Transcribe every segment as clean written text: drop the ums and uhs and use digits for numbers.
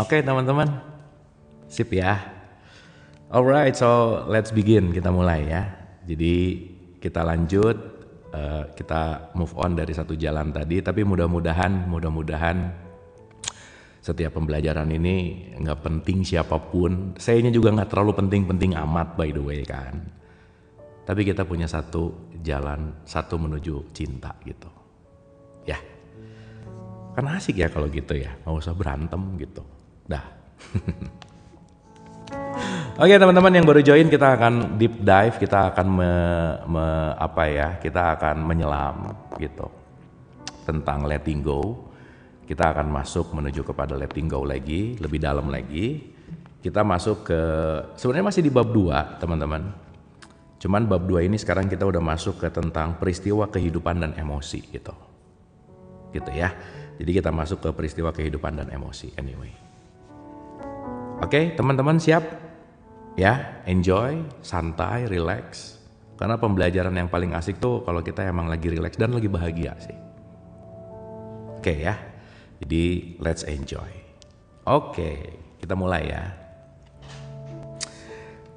Oke teman-teman, sip ya. Alright, so let's begin, kita mulai ya. Jadi kita lanjut, kita move on dari satu jalan tadi. Tapi mudah-mudahan setiap pembelajaran ini nggak penting siapapun. Sayanya juga nggak terlalu penting-penting amat by the way kan. Tapi kita punya satu jalan, satu menuju cinta gitu. Ya, kan asik ya kalau gitu ya, nggak usah berantem gitu. Dah. Oke teman-teman yang baru join, kita akan deep dive, kita akan kita akan menyelam gitu tentang letting go. Kita akan masuk menuju kepada letting go lagi, lebih dalam lagi. Kita masuk ke, sebenarnya masih di bab 2 teman-teman. Cuman bab 2 ini sekarang kita udah masuk ke tentang peristiwa kehidupan dan emosi gitu. Gitu ya. Jadi kita masuk ke peristiwa kehidupan dan emosi anyway. Oke, teman-teman siap? Ya, enjoy, santai, relax. Karena pembelajaran yang paling asik tuh kalau kita emang lagi relax dan lagi bahagia sih. Oke ya. Jadi let's enjoy. Oke, kita mulai ya.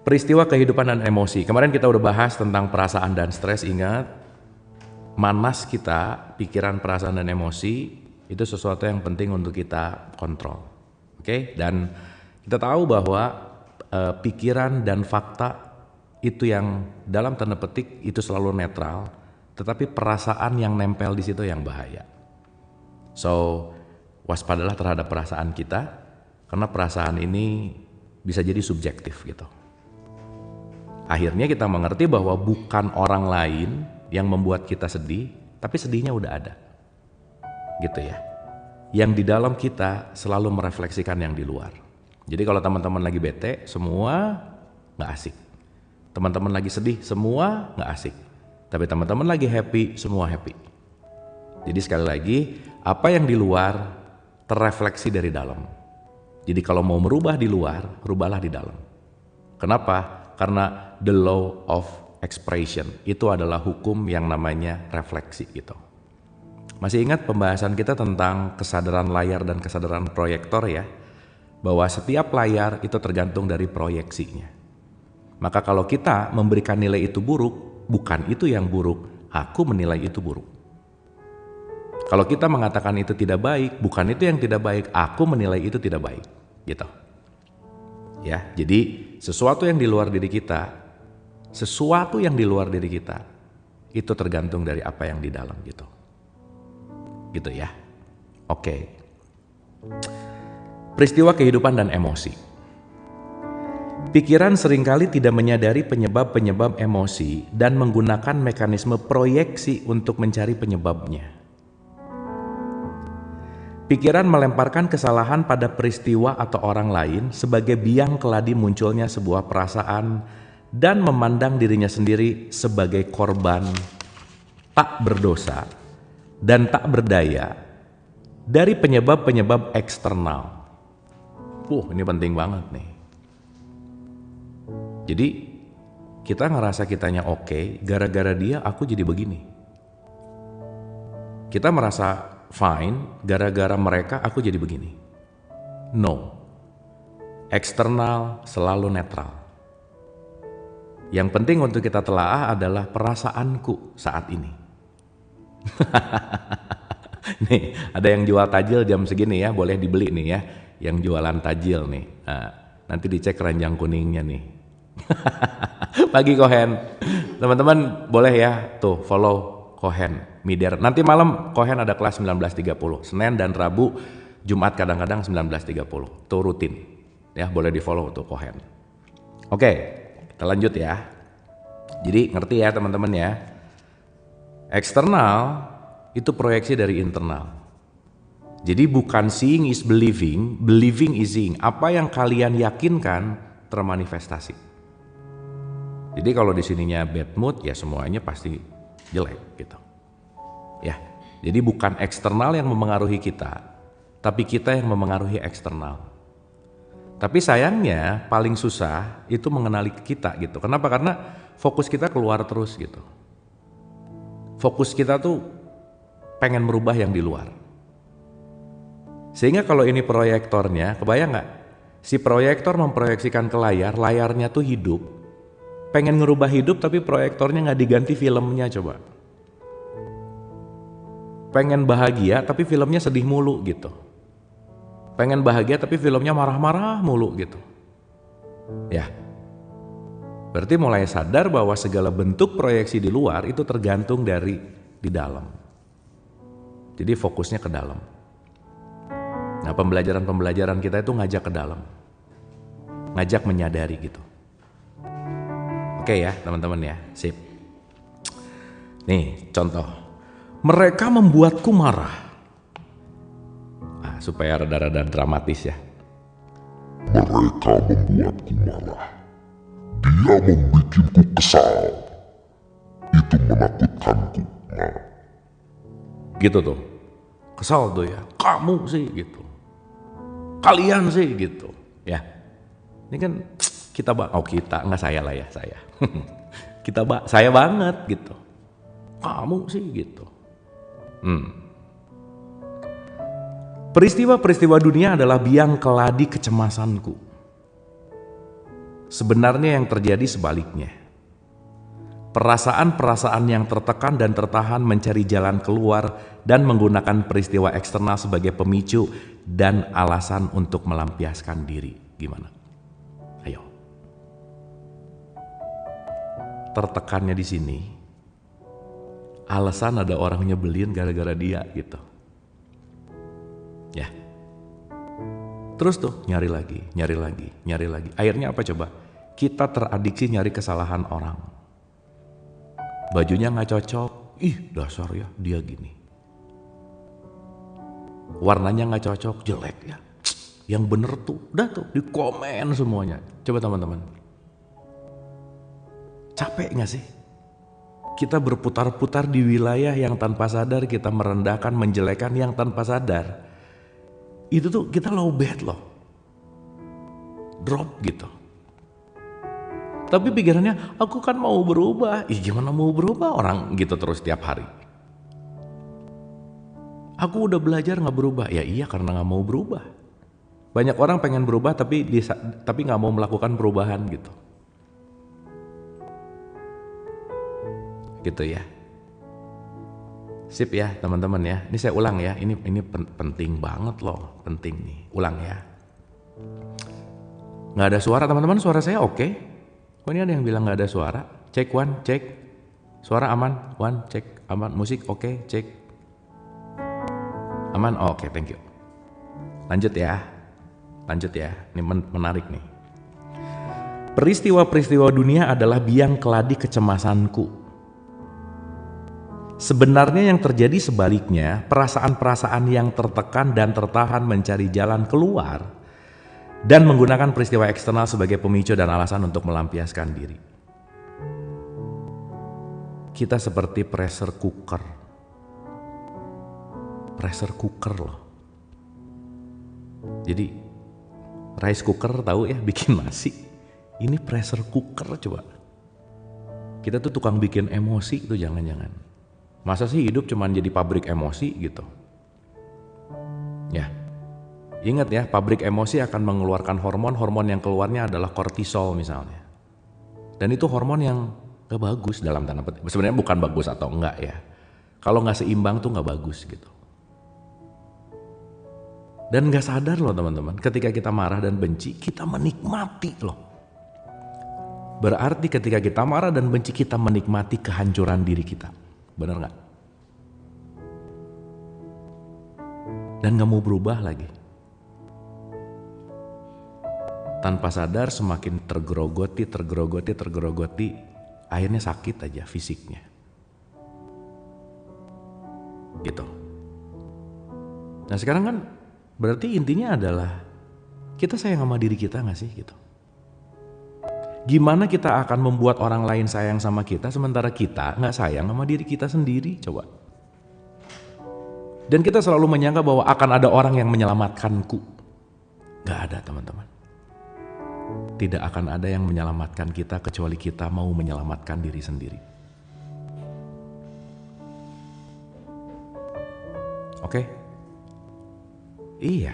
Peristiwa kehidupan dan emosi. Kemarin kita udah bahas tentang perasaan dan stres. Ingat, manas kita, pikiran, perasaan dan emosi itu sesuatu yang penting untuk kita kontrol. Oke, dan kita tahu bahwa pikiran dan fakta itu yang dalam tanda petik itu selalu netral, tetapi perasaan yang nempel di situ yang bahaya. So, waspadalah terhadap perasaan kita, karena perasaan ini bisa jadi subjektif gitu. Akhirnya kita mengerti bahwa bukan orang lain yang membuat kita sedih, tapi sedihnya udah ada. Gitu ya. Yang di dalam kita selalu merefleksikan yang di luar. Jadi kalau teman-teman lagi bete, semua gak asik. Teman-teman lagi sedih, semua gak asik. Tapi teman-teman lagi happy, semua happy. Jadi sekali lagi, apa yang di luar terrefleksi dari dalam. Jadi kalau mau merubah di luar, rubahlah di dalam. Kenapa? Karena the law of expression itu adalah hukum yang namanya refleksi gitu. Masih ingat pembahasan kita tentang kesadaran layar dan kesadaran proyektor ya? Bahwa setiap layar itu tergantung dari proyeksinya. Maka kalau kita memberikan nilai itu buruk, bukan itu yang buruk, aku menilai itu buruk. Kalau kita mengatakan itu tidak baik, bukan itu yang tidak baik, aku menilai itu tidak baik. Gitu. Ya, jadi sesuatu yang di luar diri kita, itu tergantung dari apa yang di dalam gitu. Gitu ya. Oke. Peristiwa kehidupan dan emosi. Pikiran seringkali tidak menyadari penyebab-penyebab emosi dan menggunakan mekanisme proyeksi untuk mencari penyebabnya. Pikiran melemparkan kesalahan pada peristiwa atau orang lain sebagai biang keladi munculnya sebuah perasaan dan memandang dirinya sendiri sebagai korban tak berdosa dan tak berdaya dari penyebab-penyebab eksternal. Ini penting banget nih. Jadi kita ngerasa kitanya oke, gara-gara dia aku jadi begini. Kita merasa fine, gara-gara mereka aku jadi begini. No. Eksternal selalu netral. Yang penting untuk kita telaah adalah perasaanku saat ini. Nih, ada yang jual tajil jam segini ya, boleh dibeli nih ya. Yang jualan tajil nih. Nah, nanti dicek keranjang kuningnya nih. Pagi Kohen. Teman-teman boleh ya tuh follow Kohen Mider. Nanti malam Kohen ada kelas 19.30. Senin dan Rabu, Jumat kadang-kadang 19.30. Tuh rutin. Ya, boleh di-follow tuh Kohen. Oke, kita lanjut ya. Jadi ngerti ya teman-teman ya. Eksternal itu proyeksi dari internal. Jadi bukan seeing is believing, believing is seeing. Apa yang kalian yakinkan termanifestasi. Jadi kalau di sininya bad mood ya semuanya pasti jelek gitu. Ya, jadi bukan eksternal yang memengaruhi kita, tapi kita yang memengaruhi eksternal. Tapi sayangnya paling susah itu mengenali kita gitu. Kenapa? Karena fokus kita keluar terus gitu. Fokus kita tuh pengen merubah yang di luar. Sehingga kalau ini proyektornya, kebayang nggak? Si proyektor memproyeksikan ke layar, layarnya tuh hidup. Pengen ngerubah hidup tapi proyektornya nggak diganti filmnya coba. Pengen bahagia tapi filmnya sedih mulu gitu. Pengen bahagia tapi filmnya marah-marah mulu gitu. Ya, berarti mulai sadar bahwa segala bentuk proyeksi di luar itu tergantung dari di dalam. Jadi fokusnya ke dalam. Nah, pembelajaran kita itu ngajak ke dalam. Ngajak menyadari gitu. Oke ya teman-teman ya, sip. Nih contoh, mereka membuatku marah. Nah, supaya rada-rada dramatis ya. Mereka membuatku marah. Dia membuatku kesal. Itu menakutkanku. Nah, Gitu tuh. Kesal tuh ya. Kamu sih gitu. Kalian sih gitu. Ya. Ini kan kita nggak saya lah ya, saya. Saya banget gitu. Kamu sih gitu. Peristiwa-peristiwa dunia adalah biang keladi kecemasanku. Sebenarnya yang terjadi sebaliknya. Perasaan-perasaan yang tertekan dan tertahan mencari jalan keluar dan menggunakan peristiwa eksternal sebagai pemicu dan alasan untuk melampiaskan diri. Gimana? Ayo. Tertekannya di sini. Alasan ada orang nyebelin gara-gara dia gitu. Ya. Terus tuh nyari lagi. Akhirnya apa coba? Kita teradiksi nyari kesalahan orang. Bajunya nggak cocok, ih dasar ya dia gini. Warnanya nggak cocok, jelek ya. Yang bener tuh, udah tuh di komen semuanya. Coba teman-teman, capek nggak sih? Kita berputar-putar di wilayah yang tanpa sadar kita merendahkan, menjelekan yang tanpa sadar. Itu tuh kita low bad loh, drop gitu. Tapi pikirannya, aku kan mau berubah. Ih gimana mau berubah orang gitu terus tiap hari. Aku udah belajar gak berubah. Ya iya karena gak mau berubah. Banyak orang pengen berubah tapi gak mau melakukan perubahan gitu. Gitu ya. Sip ya teman-teman ya. Ini saya ulang ya. Ini penting banget loh. Penting nih. Ulang ya. Gak ada suara teman-teman. Suara saya oke. Oh ini ada yang bilang gak ada suara. Cek one, cek. Suara aman, one, cek. Aman, musik oke, cek. Aman, oke, thank you. Lanjut ya. Ini menarik nih. Peristiwa-peristiwa dunia adalah biang keladi kecemasanku. Sebenarnya yang terjadi sebaliknya, perasaan-perasaan yang tertekan dan tertahan mencari jalan keluar dan menggunakan peristiwa eksternal sebagai pemicu dan alasan untuk melampiaskan diri. Kita seperti pressure cooker. Pressure cooker loh. Jadi rice cooker tahu ya bikin nasi. Ini pressure cooker coba. Kita tuh tukang bikin emosi tuh jangan-jangan. Masa sih hidup cuman jadi pabrik emosi gitu? Ya. Ingat ya, pabrik emosi akan mengeluarkan hormon yang keluarnya adalah kortisol misalnya. Dan itu hormon yang gak bagus dalam tanda petik. Sebenarnya bukan bagus atau enggak ya. Kalau gak seimbang tuh gak bagus gitu. Dan gak sadar loh teman-teman, ketika kita marah dan benci, kita menikmati loh. Berarti ketika kita marah dan benci, kita menikmati kehancuran diri kita. Benar gak? Dan gak mau berubah lagi. Tanpa sadar semakin tergerogoti, akhirnya sakit aja fisiknya. Gitu. Nah sekarang kan berarti intinya adalah kita sayang sama diri kita gak sih gitu. Gimana kita akan membuat orang lain sayang sama kita sementara kita gak sayang sama diri kita sendiri, coba. Dan kita selalu menyangka bahwa akan ada orang yang menyelamatkanku. Gak ada teman-teman. Tidak akan ada yang menyelamatkan kita kecuali kita mau menyelamatkan diri sendiri. Oke? Iya.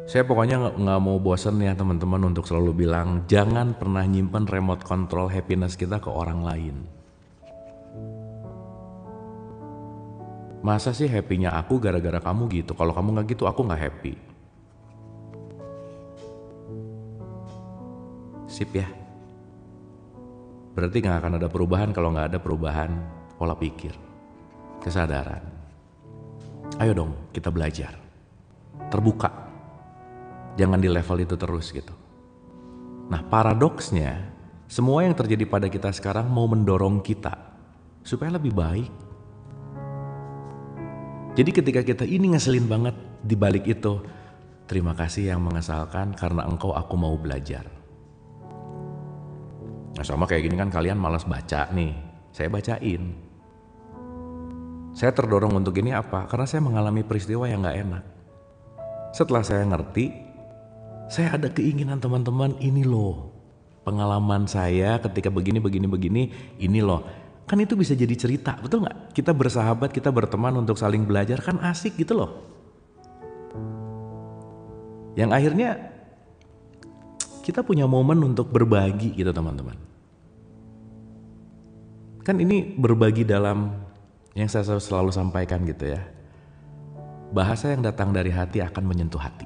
Saya pokoknya nggak mau bosen ya teman-teman untuk selalu bilang jangan pernah nyimpen remote control happiness kita ke orang lain. Masa sih happy-nya aku gara-gara kamu gitu? Kalau kamu nggak gitu aku nggak happy. Sip ya. Berarti nggak akan ada perubahan kalau nggak ada perubahan pola pikir, kesadaran. Ayo dong kita belajar, terbuka. Jangan di level itu terus gitu. Nah paradoksnya, semua yang terjadi pada kita sekarang mau mendorong kita supaya lebih baik. Jadi ketika kita ini ngeselin banget, di balik itu, terima kasih yang mengesalkan karena engkau aku mau belajar. Nah sama kayak gini kan kalian malas baca nih, saya bacain. Saya terdorong untuk ini apa? Karena saya mengalami peristiwa yang gak enak. Setelah saya ngerti, saya ada keinginan teman-teman ini loh. Pengalaman saya ketika begini, ini loh. Kan itu bisa jadi cerita, betul gak? Kita bersahabat, kita berteman untuk saling belajar, kan asik gitu loh. Yang akhirnya kita punya momen untuk berbagi gitu teman-teman. Kan ini berbagi dalam yang saya selalu sampaikan gitu ya. Bahasa yang datang dari hati akan menyentuh hati.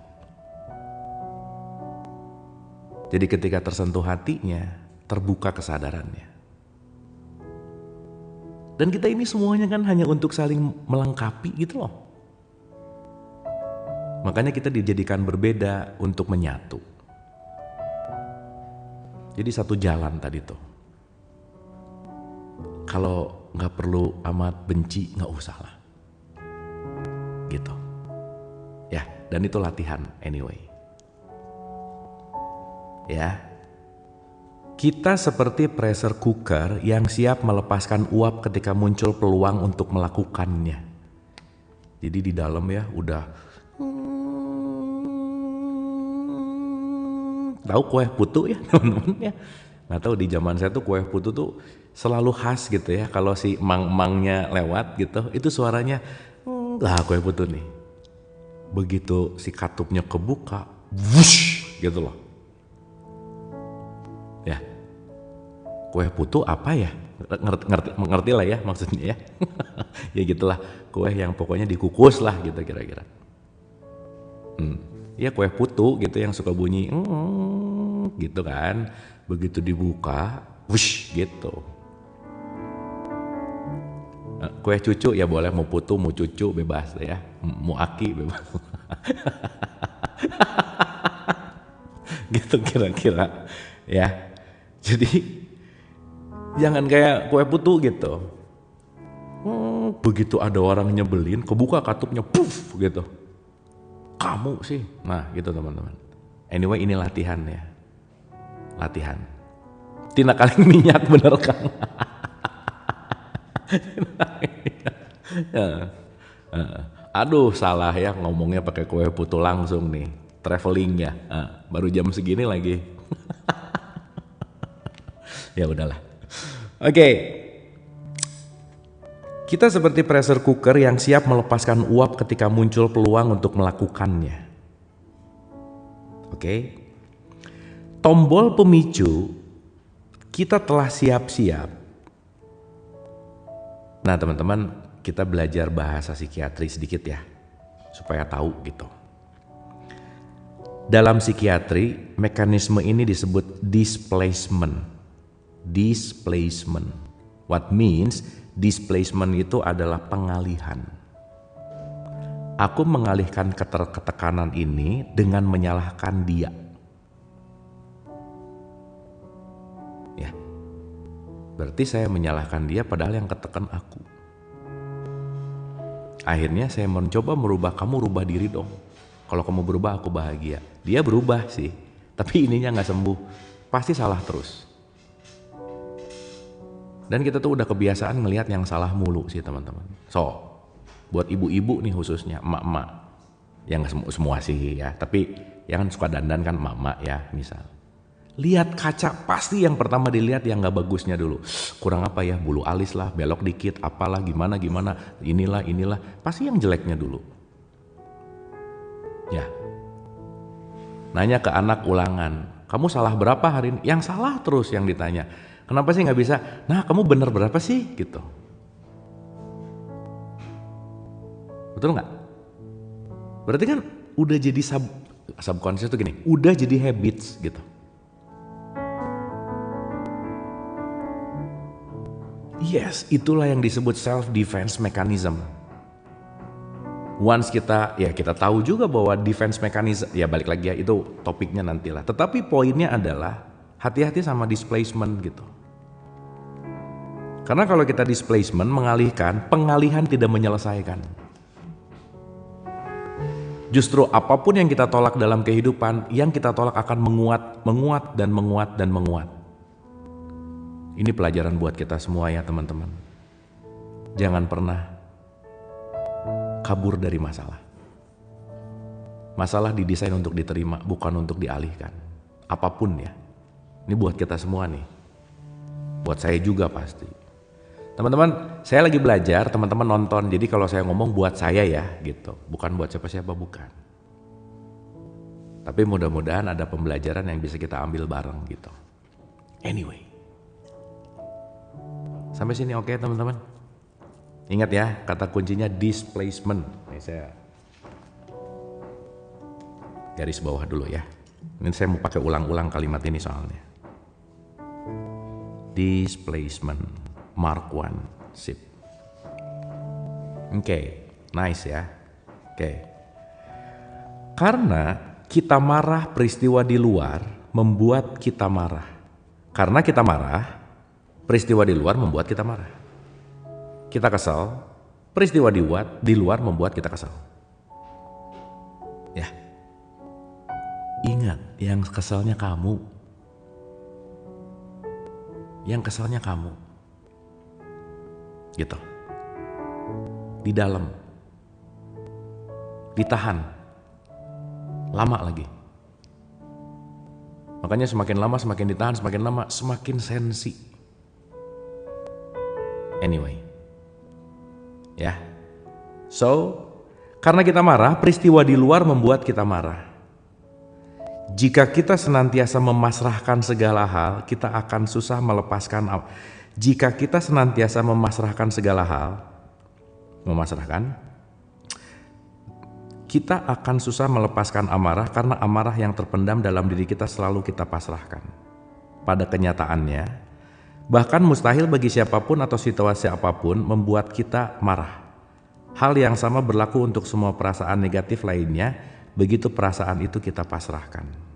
Jadi ketika tersentuh hatinya, terbuka kesadarannya. Dan kita ini semuanya kan hanya untuk saling melengkapi gitu loh. Makanya kita dijadikan berbeda untuk menyatu. Jadi satu jalan tadi tuh. Kalau gak perlu amat benci, gak usah lah. Gitu. Ya, dan itu latihan anyway. Ya, kita seperti pressure cooker yang siap melepaskan uap ketika muncul peluang untuk melakukannya. Jadi di dalam ya udah tahu kue putu ya teman-teman ya. Nggak tahu di zaman saya tuh kue putu tuh selalu khas gitu ya. Kalau si mang-mangnya lewat gitu, itu suaranya lah kue putu nih. Begitu si katupnya kebuka, wush gitu loh. Ya, kue putu apa ya? Ngerti lah ya maksudnya ya. Ya gitulah, kue yang pokoknya dikukus lah gitu kira-kira. Ya kue putu gitu yang suka bunyi gitu kan. Begitu dibuka, wush gitu. Kue cucu ya boleh, mau putu mau cucu bebas ya, mau aki bebas. Gitu kira-kira ya. Jadi jangan kayak kue putu gitu. Begitu ada orang nyebelin, kebuka katupnya, puff gitu. Kamu sih, nah gitu teman-teman. Anyway ini latihan ya, latihan. Tina kali minyak bener kan? Aduh salah ya ngomongnya pakai kue putu langsung nih, traveling ya. Baru jam segini lagi. Ya udahlah. Oke. Kita seperti pressure cooker yang siap melepaskan uap ketika muncul peluang untuk melakukannya. Oke. Tombol pemicu kita telah siap-siap. Nah, teman-teman, kita belajar bahasa psikiatri sedikit ya, supaya tahu gitu. Dalam psikiatri, mekanisme ini disebut displacement. Displacement. What means displacement itu adalah pengalihan. Aku mengalihkan ketekanan ini dengan menyalahkan dia. Ya. Berarti saya menyalahkan dia padahal yang ketekan aku. Akhirnya saya mencoba merubah, kamu rubah diri dong. Kalau kamu berubah aku bahagia. Dia berubah sih, tapi ininya gak sembuh. Pasti salah terus. Dan kita tuh udah kebiasaan ngelihat yang salah mulu sih teman-teman. So, buat ibu-ibu nih khususnya, emak-emak. Yang semua sih ya, tapi yang suka dandan kan emak-emak ya misal. Lihat kaca, pasti yang pertama dilihat yang gak bagusnya dulu. Kurang apa ya, bulu alis lah, belok dikit, apalah, gimana, inilah. Pasti yang jeleknya dulu. Ya, nanya ke anak ulangan, kamu salah berapa hari ini? Yang salah terus yang ditanya. Kenapa sih nggak bisa? Nah, kamu bener berapa sih? Gitu. Betul nggak? Berarti kan udah jadi subconscious tuh gini, udah jadi habits gitu. Yes, itulah yang disebut self defense mechanism. Once kita tahu juga bahwa defense mechanism, ya balik lagi ya, itu topiknya nantilah. Tetapi poinnya adalah hati-hati sama displacement gitu. Karena kalau kita displacement, mengalihkan, pengalihan tidak menyelesaikan. Justru apapun yang kita tolak dalam kehidupan, yang kita tolak akan menguat dan menguat dan menguat. Ini pelajaran buat kita semua ya teman-teman. Jangan pernah kabur dari masalah. Masalah didesain untuk diterima, bukan untuk dialihkan. Apapun ya. Ini buat kita semua nih. Buat saya juga pasti. Teman-teman, saya lagi belajar, teman-teman nonton. Jadi kalau saya ngomong buat saya ya gitu. Bukan buat siapa-siapa, bukan. Tapi mudah-mudahan ada pembelajaran yang bisa kita ambil bareng gitu. Anyway. Sampai sini oke teman-teman? Ingat ya, kata kuncinya displacement. Ini saya garis bawah dulu ya. Ini saya mau pakai ulang-ulang kalimat ini soalnya. Displacement, Mark 1, sip. Oke, nice ya. Oke. Karena kita marah, peristiwa di luar membuat kita marah. Karena kita marah, peristiwa di luar membuat kita marah. Kita kesal, peristiwa di luar membuat kita kesal. Ya. Ingat, yang kesalnya kamu. Yang kesalnya kamu. Gitu. Di dalam. Ditahan. Lama lagi. Makanya semakin lama semakin ditahan, semakin lama semakin sensi. Anyway, ya. So, karena kita marah, peristiwa di luar membuat kita marah. Jika kita senantiasa memasrahkan segala hal, kita akan susah melepaskan. Jika kita senantiasa memasrahkan segala hal, kita akan susah melepaskan amarah karena amarah yang terpendam dalam diri kita selalu kita pasrahkan. Pada kenyataannya, bahkan mustahil bagi siapapun atau situasi apapun membuat kita marah. Hal yang sama berlaku untuk semua perasaan negatif lainnya, begitu perasaan itu kita pasrahkan.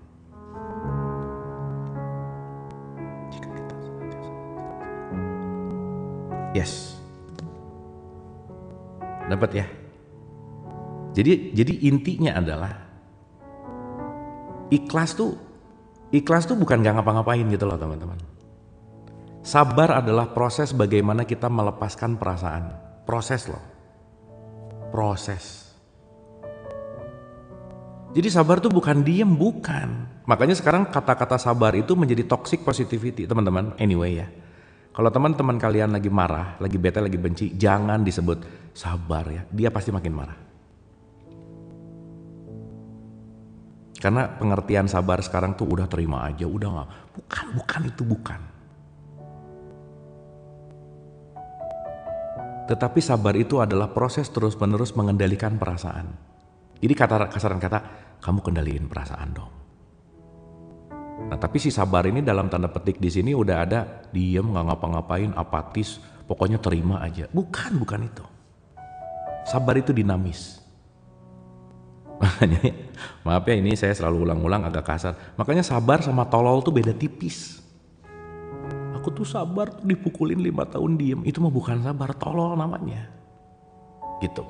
Yes. Dapat ya? Jadi intinya adalah ikhlas tuh bukan gak ngapa-ngapain gitu loh teman-teman. Sabar adalah proses bagaimana kita melepaskan perasaan. Proses loh. Proses. Jadi sabar tuh bukan diem, bukan. Makanya sekarang kata-kata sabar itu menjadi toxic positivity teman-teman. Anyway ya. Kalau teman-teman kalian lagi marah, lagi bete, lagi benci, jangan disebut sabar ya. Dia pasti makin marah. Karena pengertian sabar sekarang tuh udah terima aja, udah gak. Bukan. Tetapi sabar itu adalah proses terus-menerus mengendalikan perasaan. Jadi kasaran kata, kamu kendaliin perasaan dong. Nah tapi si sabar ini dalam tanda petik di sini udah ada diem, nggak ngapa-ngapain, apatis, pokoknya terima aja. Bukan itu. Sabar itu dinamis. Makanya, maaf ya ini saya selalu ulang-ulang agak kasar. Makanya sabar sama tolol tuh beda tipis. Aku tuh sabar tuh dipukulin 5 tahun diem. Itu mah bukan sabar, tolol namanya. Gitu.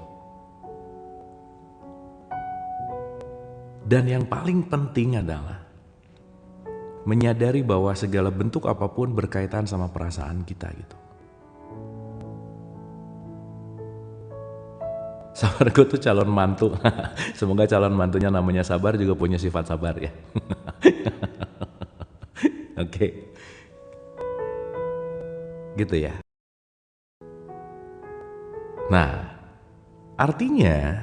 Dan yang paling penting adalah menyadari bahwa segala bentuk apapun berkaitan sama perasaan kita gitu. Sabar gue tuh calon mantu. Semoga calon mantunya namanya sabar juga punya sifat sabar ya. Oke. Gitu ya. Nah, artinya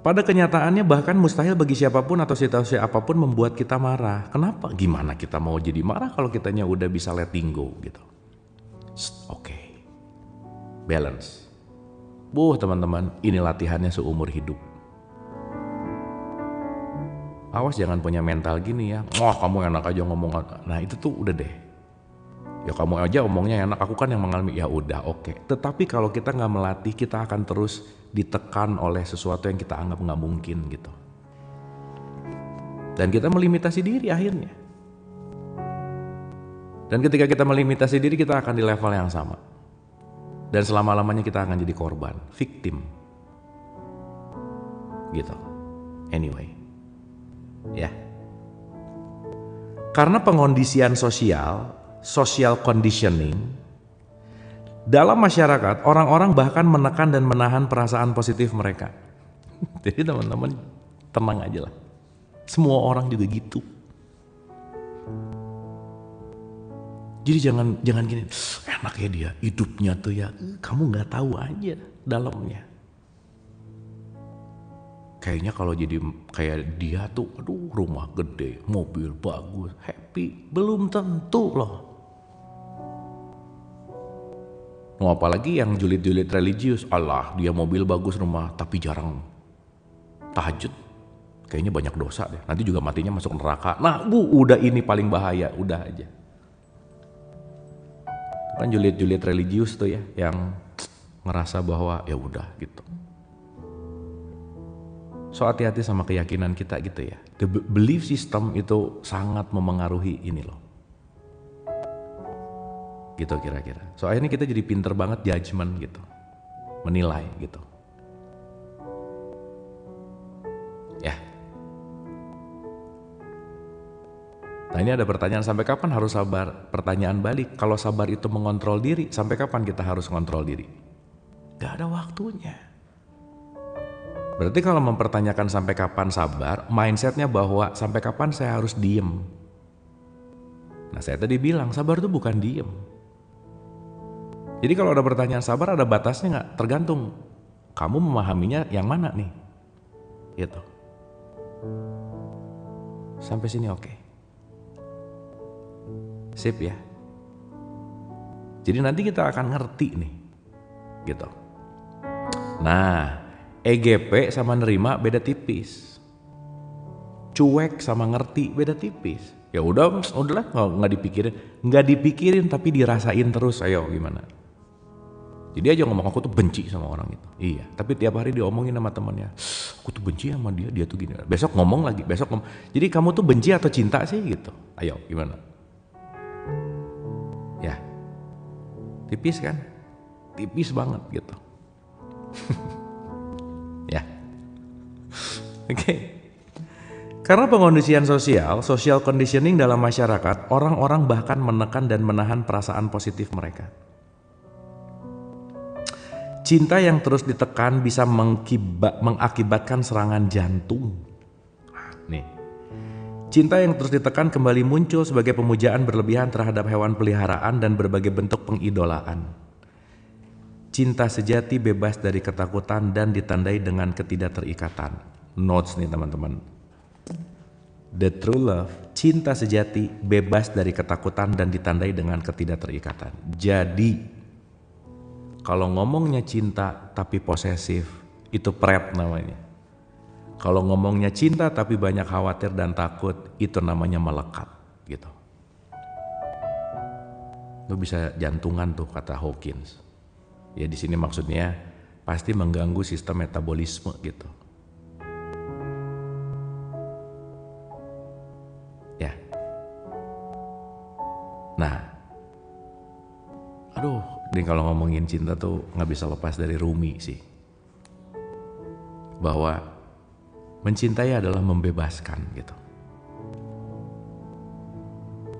Pada kenyataannya bahkan mustahil bagi siapapun atau situasi apapun membuat kita marah. Kenapa? Gimana kita mau jadi marah kalau kitanya udah bisa letting go gitu. Oke. Balance. Teman-teman, ini latihannya seumur hidup. Awas jangan punya mental gini ya. Wah, kamu enak aja ngomong. Nah, itu tuh udah deh. Ya kamu aja omongnya enak, aku kan yang mengalami. Ya udah, oke. Tetapi kalau kita nggak melatih, kita akan terus ditekan oleh sesuatu yang kita anggap nggak mungkin gitu. Dan kita melimitasi diri akhirnya. Dan ketika kita melimitasi diri, kita akan di level yang sama. Dan selama-lamanya kita akan jadi korban, victim. Gitu. Anyway. Ya. Karena pengondisian sosial, social conditioning, dalam masyarakat, orang-orang bahkan menekan dan menahan perasaan positif mereka. Jadi teman-teman tenang aja lah. Semua orang juga gitu. Jadi jangan gini, enak ya dia, hidupnya tuh ya, kamu nggak tahu aja dalamnya. Kayaknya kalau jadi kayak dia tuh, aduh rumah gede, mobil bagus, happy, belum tentu loh. Apalagi yang julid-julid religius, Allah dia mobil bagus rumah tapi jarang tahajud, kayaknya banyak dosa deh, nanti juga matinya masuk neraka. Nah udah ini paling bahaya, udah aja. Kan julid-julid religius tuh ya, yang ngerasa bahwa ya udah gitu. So hati-hati sama keyakinan kita gitu ya. The belief system itu sangat memengaruhi ini loh. Gitu kira-kira. So akhirnya kita jadi pinter banget judgement gitu, menilai gitu. Ya. Nah ini ada pertanyaan, sampai kapan harus sabar? Pertanyaan balik, kalau sabar itu mengontrol diri, sampai kapan kita harus kontrol diri? Gak ada waktunya. Berarti kalau mempertanyakan sampai kapan sabar, mindsetnya bahwa sampai kapan saya harus diem. Nah saya tadi bilang sabar itu bukan diem. Jadi kalau ada pertanyaan sabar ada batasnya nggak? Tergantung kamu memahaminya yang mana nih, gitu. Sampai sini oke. Sip ya. Jadi nanti kita akan ngerti nih, gitu. Nah, EGP sama nerima beda tipis. Cuek sama ngerti beda tipis. Ya udahlah nggak dipikirin tapi dirasain terus. Ayo gimana? Jadi aja ngomong aku tuh benci sama orang itu. Iya, tapi tiap hari diomongin sama temannya. Aku tuh benci sama dia tuh gini. Besok ngomong lagi, Jadi kamu tuh benci atau cinta sih gitu? Ayo gimana? Ya, tipis kan? Tipis banget gitu. Ya, oke. Karena pengondisian sosial, social conditioning dalam masyarakat, orang-orang bahkan menekan dan menahan perasaan positif mereka. Cinta yang terus ditekan bisa mengakibatkan serangan jantung. Nih, cinta yang terus ditekan kembali muncul sebagai pemujaan berlebihan terhadap hewan peliharaan dan berbagai bentuk pengidolaan. Cinta sejati bebas dari ketakutan dan ditandai dengan ketidakterikatan. Notes nih teman-teman. The true love, cinta sejati bebas dari ketakutan dan ditandai dengan ketidakterikatan. Jadi kalau ngomongnya cinta tapi posesif, itu pret namanya. Kalau ngomongnya cinta tapi banyak khawatir dan takut, itu namanya melekat, gitu. Lu bisa jantungan tuh kata Hawkins. Ya di sini maksudnya pasti mengganggu sistem metabolisme gitu. Ya. Nah, ini kalau ngomongin cinta tuh nggak bisa lepas dari Rumi sih. Bahwa mencintai adalah membebaskan gitu.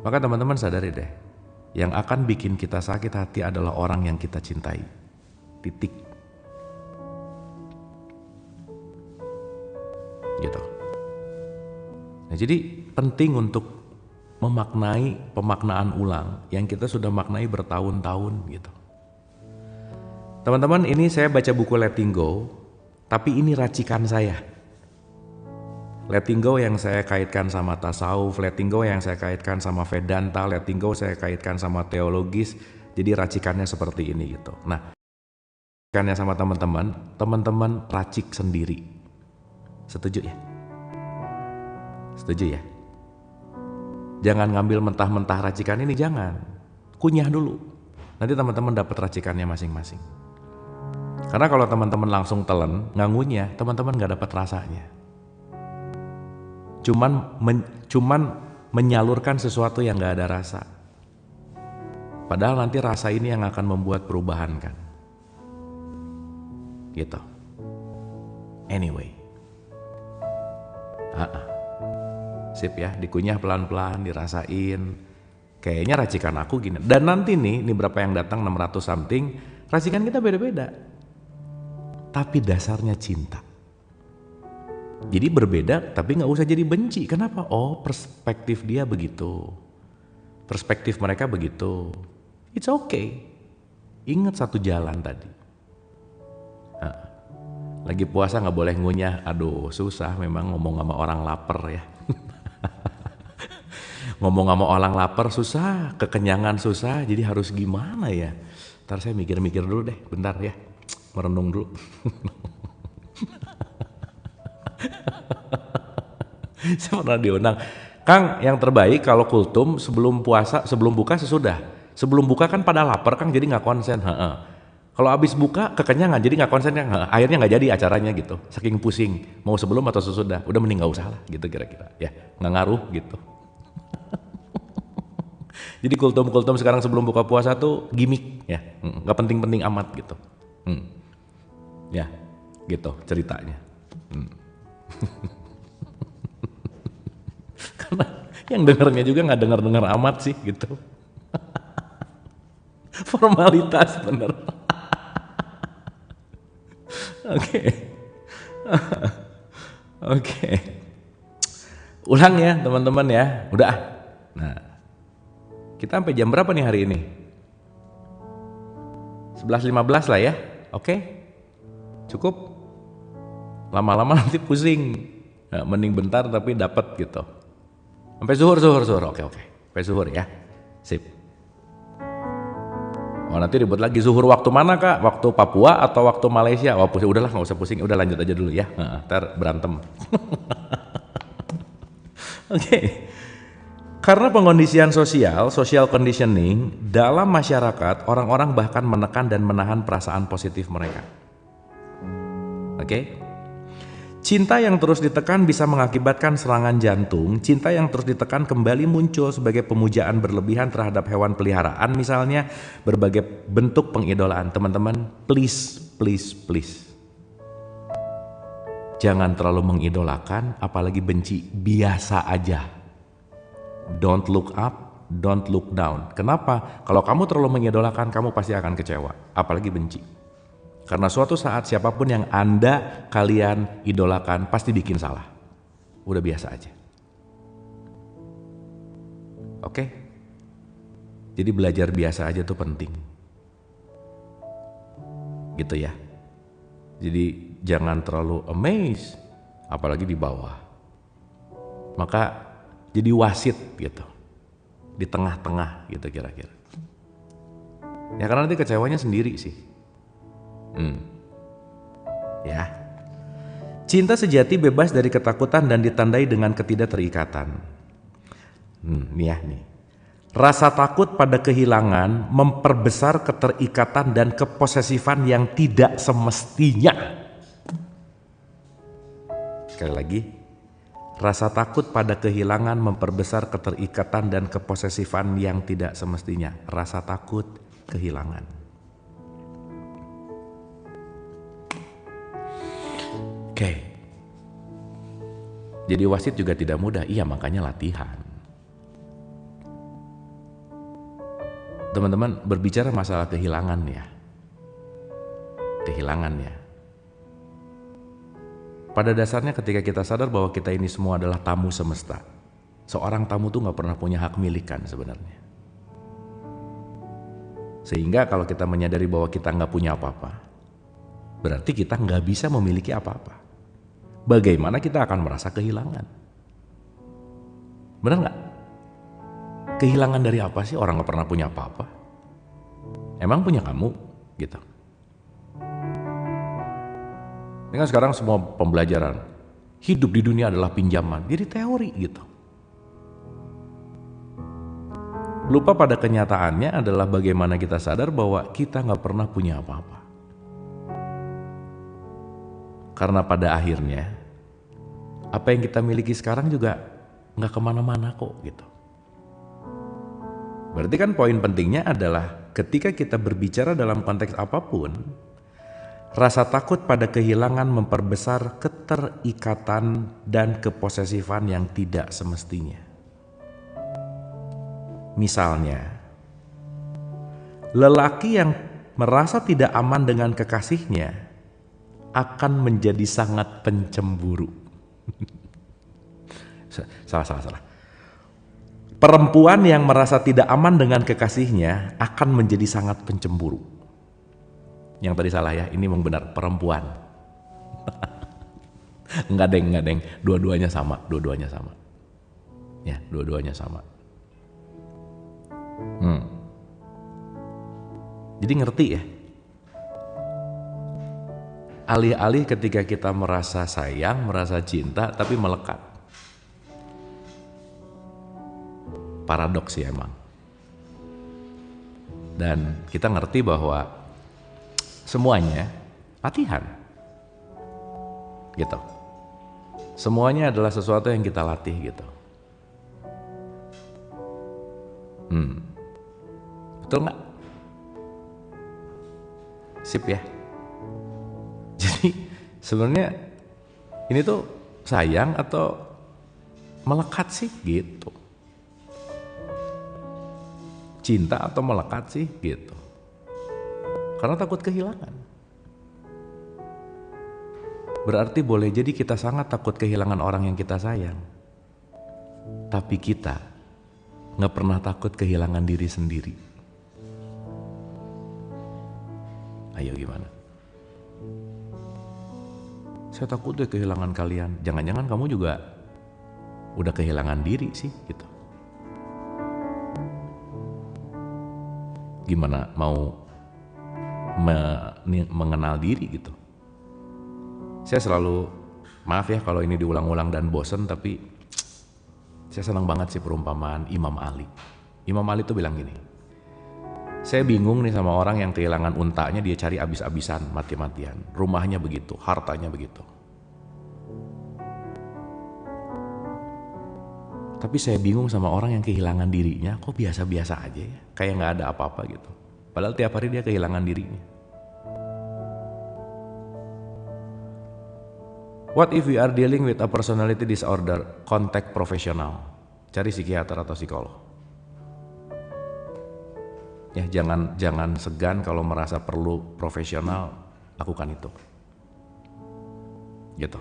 Maka teman-teman sadari deh, yang akan bikin kita sakit hati adalah orang yang kita cintai. Titik. Gitu. Nah, jadi penting untuk memaknai pemaknaan ulang yang kita sudah maknai bertahun-tahun gitu. Teman-teman, ini saya baca buku Letting Go, tapi ini racikan saya. Letting go yang saya kaitkan sama tasawuf, letting go yang saya kaitkan sama Vedanta, letting go saya kaitkan sama teologis. Jadi racikannya seperti ini gitu. Nah, racikannya sama teman-teman racik sendiri. Setuju ya? Setuju ya? Jangan ngambil mentah-mentah racikan ini, jangan. Kunyah dulu. Nanti teman-teman dapat racikannya masing-masing. Karena kalau teman-teman langsung telan, nggak ngunyah, teman-teman nggak dapat rasanya. Cuman menyalurkan sesuatu yang nggak ada rasa. Padahal nanti rasa ini yang akan membuat perubahan kan. Gitu. Anyway. Sip ya, dikunyah pelan-pelan, dirasain. Kayaknya racikan aku gini. Dan nanti nih berapa yang datang 600 something, racikan kita beda-beda. Tapi dasarnya cinta. Jadi berbeda tapi gak usah jadi benci. Kenapa? Oh, perspektif dia begitu. Perspektif mereka begitu. It's okay. Ingat satu jalan tadi. Lagi puasa gak boleh ngunyah. Aduh, susah memang ngomong sama orang lapar ya. Ngomong sama orang lapar susah, kekenyangan susah, jadi harus gimana ya? Ntar saya mikir-mikir dulu deh, bentar ya, merenung dulu. Saya pernah diundang, Kang, yang terbaik kalau kultum sebelum puasa, sebelum buka sesudah. Sebelum buka kan pada lapar Kang, jadi nggak konsen. Kalau habis buka kekenyangan, jadi nggak konsen kan. Akhirnya nggak jadi acaranya gitu. Saking pusing, mau sebelum atau sesudah. Udah mending nggak usah lah, gitu kira-kira. Ya, nggak ngaruh gitu. Jadi kultum-kultum sekarang sebelum buka puasa tuh gimmick ya, nggak penting-penting amat gitu. Ya, gitu ceritanya. Karena yang dengarnya juga nggak dengar amat sih gitu. Formalitas bener. Oke. Ulang ya teman-teman ya. Udah. Nah, kita sampai jam berapa nih hari ini? 11.15 lah ya. Oke. Cukup. Lama-lama nanti pusing. Nah, mending bentar tapi dapat gitu. Sampai zuhur. Oke. Sampai zuhur ya. Sip. Oh, nanti ribut lagi zuhur waktu mana Kak? Waktu Papua atau waktu Malaysia? Oh, pusing. Udahlah nggak usah pusing. Udah lanjut aja dulu ya. Ntar berantem. Oke. Karena pengkondisian sosial, social conditioning, dalam masyarakat, orang-orang bahkan menekan dan menahan perasaan positif mereka. Oke? Cinta yang terus ditekan bisa mengakibatkan serangan jantung. Cinta yang terus ditekan kembali muncul sebagai pemujaan berlebihan terhadap hewan peliharaan, misalnya berbagai bentuk pengidolaan. Teman-teman, please. Jangan terlalu mengidolakan, apalagi benci. Biasa aja. Don't look up, don't look down. Kenapa? Kalau kamu terlalu mengidolakan, kamu pasti akan kecewa, apalagi benci. Karena suatu saat siapapun yang kalian idolakan pasti bikin salah. Udah biasa aja. Oke? Jadi belajar biasa aja tuh penting. Gitu ya. Jadi jangan terlalu amazed, apalagi di bawah. Maka jadi wasit gitu, di tengah-tengah gitu kira-kira. Ya karena nanti kecewanya sendiri sih. Ya. Cinta sejati bebas dari ketakutan dan ditandai dengan ketidakterikatan. Nih. Rasa takut pada kehilangan memperbesar keterikatan dan keposesifan yang tidak semestinya. Sekali lagi. Rasa takut pada kehilangan memperbesar keterikatan dan keposesifan yang tidak semestinya. Rasa takut kehilangan. Oke. Jadi wasit juga tidak mudah. Iya, makanya latihan. Teman-teman, berbicara masalah kehilangan ya. Pada dasarnya ketika kita sadar bahwa kita ini semua adalah tamu semesta, seorang tamu tuh gak pernah punya hak milikan sebenarnya. Sehingga kalau kita menyadari bahwa kita gak punya apa-apa, berarti kita gak bisa memiliki apa-apa. bagaimana kita akan merasa kehilangan. Benar nggak? Kehilangan dari apa sih? Orang nggak pernah punya apa-apa. Emang punya kamu? Gitu. Ini kan sekarang semua pembelajaran. Hidup di dunia adalah pinjaman. Jadi teori gitu. Lupa pada kenyataannya adalah bagaimana kita sadar bahwa kita nggak pernah punya apa-apa. Karena pada akhirnya, apa yang kita miliki sekarang juga nggak kemana-mana kok gitu. Berarti kan poin pentingnya adalah ketika kita berbicara dalam konteks apapun, rasa takut pada kehilangan memperbesar keterikatan dan keposesifan yang tidak semestinya. Misalnya, lelaki yang merasa tidak aman dengan kekasihnya akan menjadi sangat pencemburu. Salah. Perempuan yang merasa tidak aman dengan kekasihnya akan menjadi sangat pencemburu. Yang tadi salah ya, ini memang benar, perempuan. Enggak deng, dua-duanya sama. Ya, dua-duanya sama. Jadi ngerti ya? Alih-alih ketika kita merasa sayang, merasa cinta, tapi melekat. Paradoks ya emang. Dan kita ngerti bahwa semuanya latihan. Gitu. Semuanya adalah sesuatu yang kita latih gitu. Betul nggak? Sip ya. Jadi sebenarnya ini tuh sayang atau melekat sih gitu. Cinta atau melekat sih gitu. Karena takut kehilangan. Berarti boleh jadi kita sangat takut kehilangan orang yang kita sayang. Tapi kita gak pernah takut kehilangan diri sendiri. Ayo gimana? Saya takut deh kehilangan kalian. Jangan-jangan kamu juga udah kehilangan diri sih gitu. Gimana mau mengenal diri gitu. Saya selalu, maaf ya kalau ini diulang-ulang dan bosen, tapi saya senang banget sih perumpamaan Imam Ali. Imam Ali tuh bilang gini, saya bingung nih sama orang yang kehilangan untanya, dia cari abis-abisan, mati-matian. Rumahnya begitu, hartanya begitu. Tapi saya bingung sama orang yang kehilangan dirinya, kok biasa-biasa aja ya, kayak gak ada apa-apa gitu. Padahal tiap hari dia kehilangan dirinya. What if we are dealing with a personality disorder? Kontak profesional. Cari psikiater atau psikolog. Ya, jangan segan kalau merasa perlu profesional, lakukan itu. Gitu.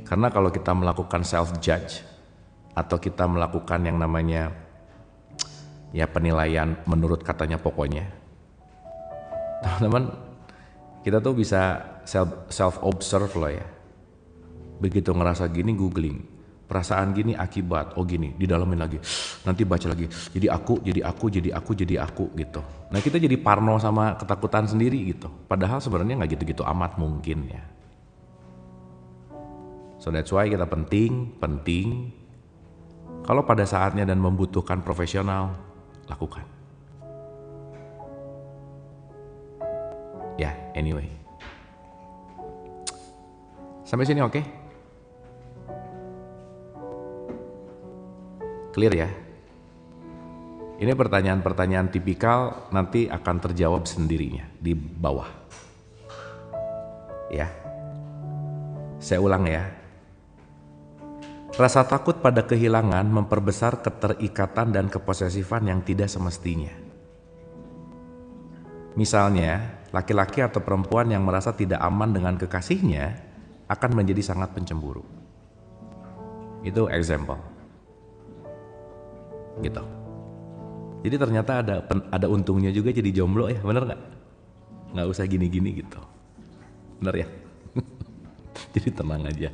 Karena kalau kita melakukan self judge atau kita melakukan yang namanya ya penilaian menurut katanya pokoknya, teman-teman, kita tuh bisa self observe loh ya. Begitu ngerasa gini, googling, perasaan gini akibat, oh gini, didalamin lagi, nanti baca lagi, jadi aku gitu. Nah kita jadi parno sama ketakutan sendiri gitu. Padahal sebenarnya nggak gitu-gitu amat mungkin ya. So that's why kita penting kalau pada saatnya dan membutuhkan profesional, lakukan. Ya, anyway. Sampai sini oke? Clear ya? Ini pertanyaan-pertanyaan tipikal nanti akan terjawab sendirinya di bawah. Ya. Saya ulang ya. Rasa takut pada kehilangan memperbesar keterikatan dan keposesifan yang tidak semestinya. Misalnya, laki-laki atau perempuan yang merasa tidak aman dengan kekasihnya akan menjadi sangat pencemburu. Itu example. Gitu. Jadi ternyata ada untungnya juga jadi jomblo ya, bener nggak? Nggak usah gini-gini gitu. Bener ya? Jadi tenang aja.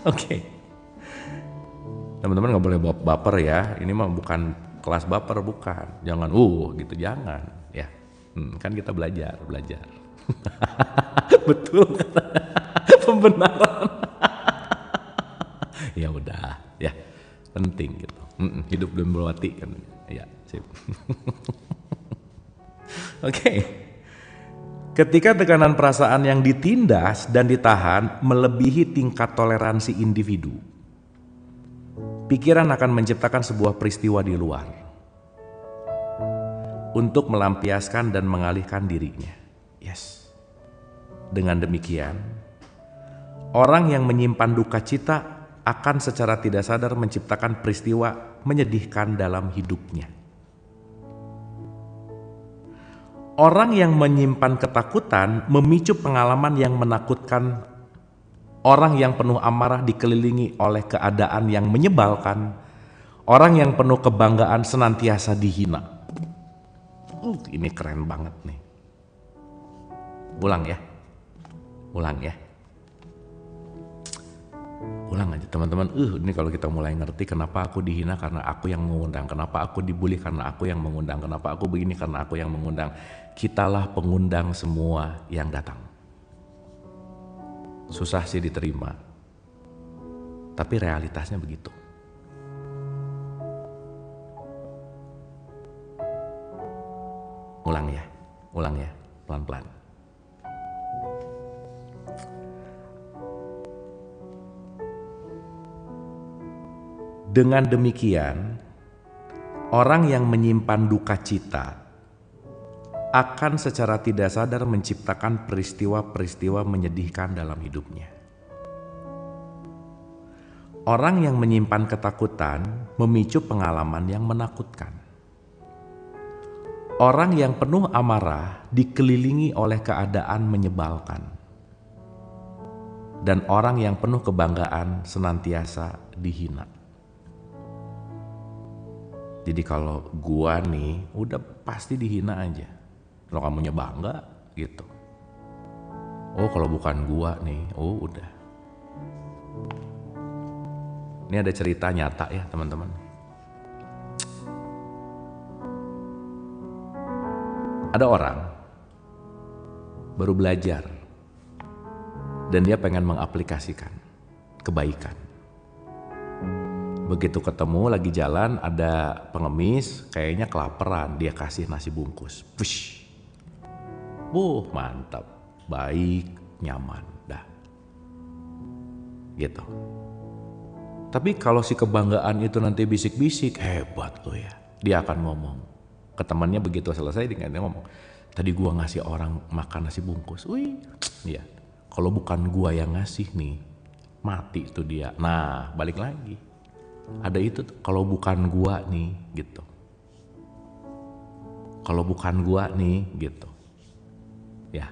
Oke. Teman-teman nggak boleh baper ya. Ini mah bukan kelas baper, bukan. Jangan gitu, jangan ya. Kan kita belajar. Betul kan? Pembenaran. Ya udah ya, penting gitu. Hidup belum berarti kan ya, sip. Oke. Ketika tekanan perasaan yang ditindas dan ditahan melebihi tingkat toleransi individu, pikiran akan menciptakan sebuah peristiwa di luar untuk melampiaskan dan mengalihkan dirinya. Yes. Dengan demikian, orang yang menyimpan duka cita akan secara tidak sadar menciptakan peristiwa menyedihkan dalam hidupnya. Orang yang menyimpan ketakutan memicu pengalaman yang menakutkan. Orang yang penuh amarah dikelilingi oleh keadaan yang menyebalkan. Orang yang penuh kebanggaan senantiasa dihina. Ini keren banget nih. Ulang ya. Ulang aja teman-teman. Ini kalau kita mulai ngerti kenapa aku dihina karena aku yang mengundang, kenapa aku dibully karena aku yang mengundang, kenapa aku begini karena aku yang mengundang. Kitalah pengundang semua yang datang. Susah sih diterima, tapi realitasnya begitu. Ulang ya, pelan-pelan. Dengan demikian, orang yang menyimpan duka cita akan secara tidak sadar menciptakan peristiwa-peristiwa menyedihkan dalam hidupnya. Orang yang menyimpan ketakutan memicu pengalaman yang menakutkan. Orang yang penuh amarah dikelilingi oleh keadaan menyebalkan. Dan orang yang penuh kebanggaan senantiasa dihina. Jadi kalau gua nih udah pasti dihina aja. Kalau kamunya bangga gitu. Kalau bukan gua nih, udah. Ini ada cerita nyata ya teman-teman. Ada orang baru belajar dan dia pengen mengaplikasikan kebaikan. Begitu ketemu lagi jalan ada pengemis kayaknya kelaparan, dia kasih nasi bungkus. Push. Mantap, baik, nyaman, dah. Gitu. Tapi kalau si kebanggaan itu nanti bisik-bisik, hebat lo ya. Dia akan ngomong. Ke temannya begitu selesai dia ngomong, tadi gua ngasih orang makan nasi bungkus. Iya. Kalau bukan gua yang ngasih nih, mati tuh dia. Nah, balik lagi. Ada itu tuh, kalau bukan gua nih, gitu. Kalau bukan gua nih, gitu. Ya,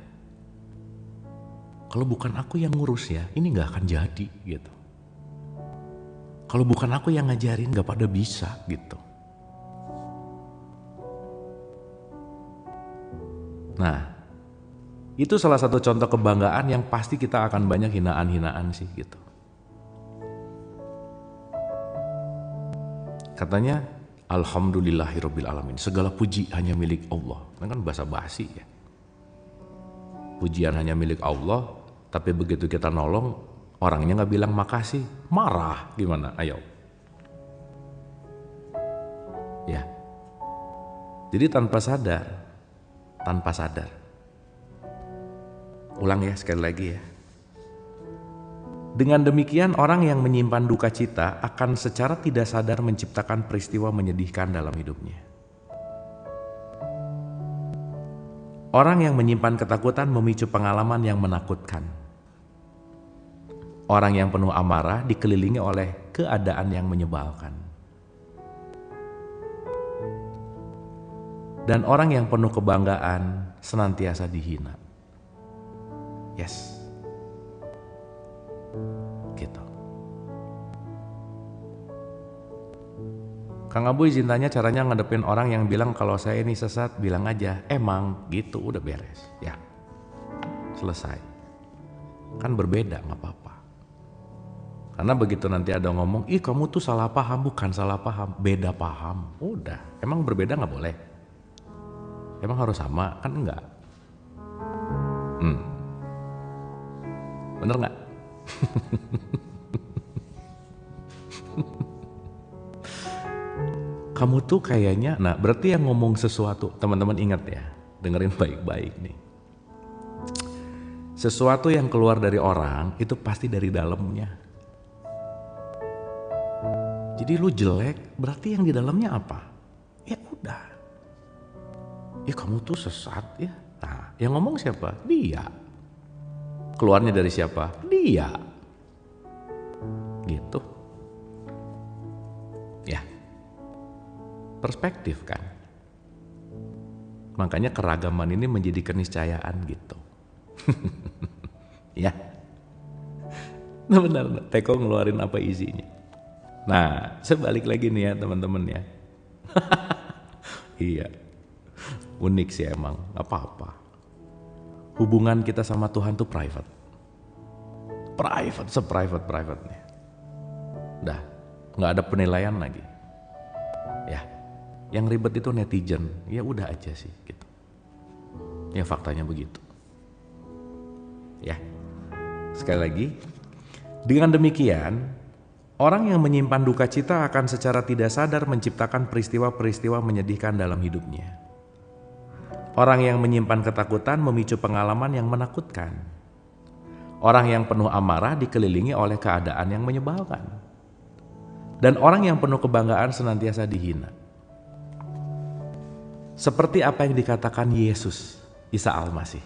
kalau bukan aku yang ngurus ya, ini gak akan jadi gitu. Kalau bukan aku yang ngajarin gak pada bisa gitu. Nah, itu salah satu contoh kebanggaan yang pasti kita akan banyak hinaan-hinaan sih gitu. Katanya, alhamdulillahirabbil alamin, segala puji hanya milik Allah. Ini kan bahasa basi ya. Pujian hanya milik Allah, tapi begitu kita nolong, orangnya gak bilang makasih, marah gimana? Ayo. Ya. Jadi tanpa sadar. Ulang ya sekali lagi ya. Dengan demikian orang yang menyimpan duka cita akan secara tidak sadar menciptakan peristiwa menyedihkan dalam hidupnya. Orang yang menyimpan ketakutan memicu pengalaman yang menakutkan. Orang yang penuh amarah dikelilingi oleh keadaan yang menyebalkan. Dan orang yang penuh kebanggaan senantiasa dihina. Yes. Gitu. Kang Abu izin tanya caranya ngadepin orang yang bilang kalau saya ini sesat, bilang aja emang gitu, udah beres ya, selesai. Kan berbeda, nggak apa-apa. Karena begitu nanti ada ngomong, ih kamu tuh salah paham, bukan salah paham, beda paham. Udah, emang berbeda nggak boleh? Emang harus sama? Kan enggak. Bener nggak? Kamu tuh kayaknya, nah berarti yang ngomong sesuatu, teman-teman ingat ya, dengerin baik-baik nih. Sesuatu yang keluar dari orang, itu pasti dari dalamnya. Jadi lu jelek, berarti yang di dalamnya apa? Ya udah. Ya kamu tuh sesat ya. Nah, yang ngomong siapa? Dia. Keluarnya dari siapa? Dia. Gitu. Ya. Perspektif kan. Makanya keragaman ini menjadi keniscayaan gitu. Ya. Nah benar, Teko ngeluarin apa isinya. Nah, sebalik lagi nih ya teman-teman ya. Iya. Unik sih emang, apa-apa. Hubungan kita sama Tuhan tuh private. Private, se-private-privatenya. Udah, nggak ada penilaian lagi. Ya, yang ribet itu netizen. Ya udah aja sih gitu. Ya faktanya begitu. Ya, sekali lagi. Dengan demikian, orang yang menyimpan duka cita akan secara tidak sadar menciptakan peristiwa-peristiwa menyedihkan dalam hidupnya. Orang yang menyimpan ketakutan memicu pengalaman yang menakutkan. Orang yang penuh amarah dikelilingi oleh keadaan yang menyebalkan. Dan orang yang penuh kebanggaan senantiasa dihina. Seperti apa yang dikatakan Yesus, Isa Al-Masih.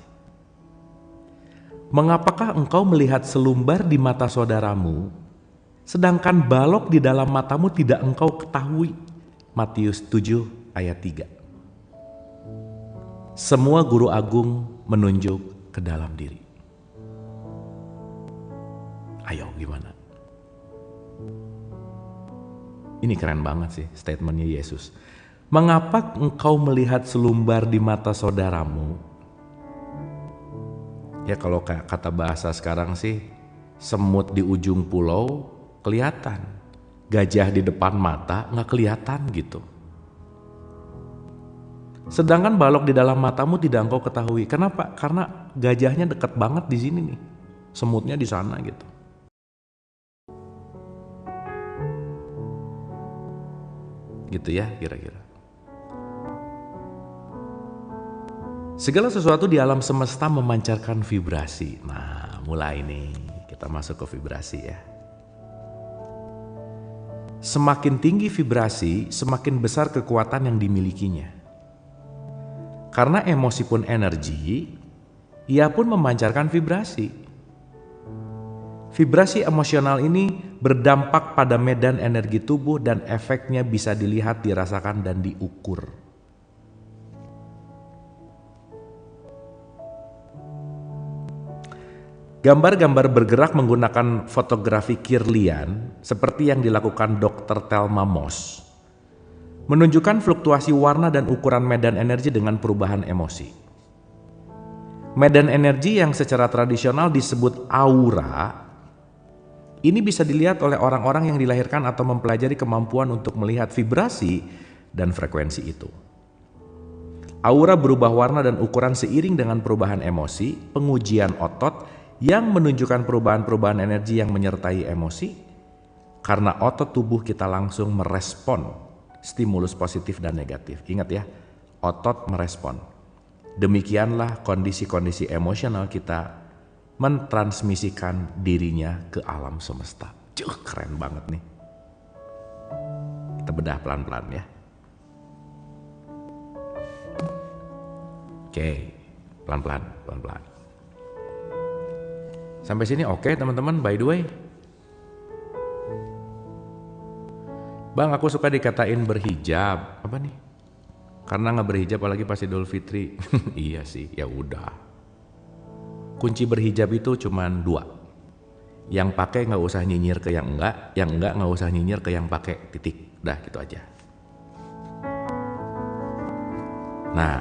Mengapakah engkau melihat selumbar di mata saudaramu, sedangkan balok di dalam matamu tidak engkau ketahui? Matius 7 ayat 3. Semua guru agung menunjuk ke dalam diri. Ayo gimana? Ini keren banget sih statementnya Yesus. Mengapa engkau melihat selumbar di mata saudaramu? Ya kalau kata bahasa sekarang sih, semut di ujung pulau kelihatan, gajah di depan mata nggak kelihatan gitu. Sedangkan balok di dalam matamu tidak engkau ketahui. Kenapa? Karena gajahnya dekat banget di sini nih, semutnya di sana gitu. Gitu ya kira-kira. Segala sesuatu di alam semesta memancarkan vibrasi. Nah, mulai nih kita masuk ke vibrasi ya. Semakin tinggi vibrasi, semakin besar kekuatan yang dimilikinya. Karena emosi pun energi, ia pun memancarkan vibrasi. Vibrasi emosional ini berdampak pada medan energi tubuh dan efeknya bisa dilihat, dirasakan, dan diukur. Gambar-gambar bergerak menggunakan fotografi Kirlian seperti yang dilakukan Dr. Thelma Moss menunjukkan fluktuasi warna dan ukuran medan energi dengan perubahan emosi. Medan energi yang secara tradisional disebut aura, ini bisa dilihat oleh orang-orang yang dilahirkan atau mempelajari kemampuan untuk melihat vibrasi dan frekuensi itu. Aura berubah warna dan ukuran seiring dengan perubahan emosi, pengujian otot yang menunjukkan perubahan-perubahan energi yang menyertai emosi, karena otot tubuh kita langsung merespon stimulus positif dan negatif. Ingat ya, otot merespon. Demikianlah kondisi-kondisi emosional kita mentransmisikan dirinya ke alam semesta. Keren banget nih. Kita bedah pelan-pelan ya. Oke, pelan-pelan. Sampai sini oke teman-teman, by the way. Bang, aku suka dikatain berhijab. Apa nih? Karena nggak berhijab apalagi pas Idul Fitri. Iya sih, ya udah. Kunci berhijab itu cuma 2. Yang pakai nggak usah nyinyir ke yang enggak nggak usah nyinyir ke yang pakai, titik. Udah gitu aja. Nah,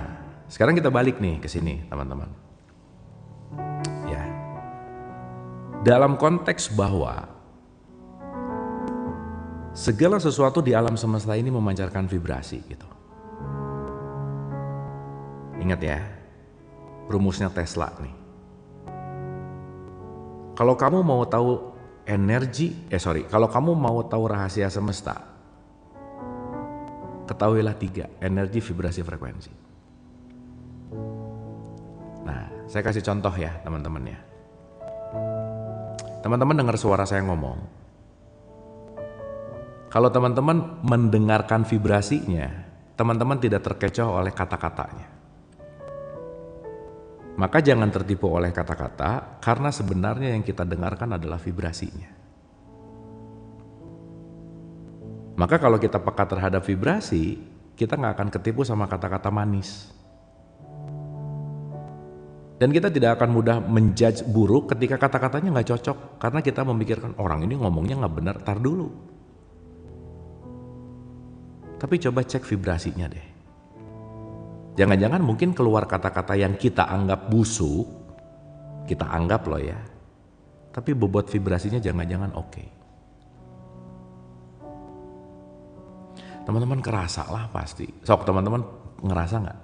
sekarang kita balik nih ke sini, teman-teman. Ya. dalam konteks bahwa segala sesuatu di alam semesta ini memancarkan vibrasi gitu. Ingat ya, rumusnya Tesla nih. Kalau kamu mau tahu kalau kamu mau tahu rahasia semesta, ketahuilah 3, energi, vibrasi, frekuensi. Nah, saya kasih contoh ya teman-teman ya. Teman-teman dengar suara saya ngomong. Kalau teman-teman mendengarkan vibrasinya, teman-teman tidak terkecoh oleh kata-katanya. Maka jangan tertipu oleh kata-kata, karena sebenarnya yang kita dengarkan adalah vibrasinya. Maka kalau kita peka terhadap vibrasi, kita nggak akan ketipu sama kata-kata manis. Dan kita tidak akan mudah menjudge buruk ketika kata-katanya nggak cocok, karena kita memikirkan orang ini ngomongnya nggak benar, tar dulu. Tapi coba cek vibrasinya deh. Jangan-jangan mungkin keluar kata-kata yang kita anggap busuk, kita anggap loh ya, tapi bobot vibrasinya jangan-jangan oke. Teman-teman kerasa lah pasti. Sok teman-teman ngerasa nggak?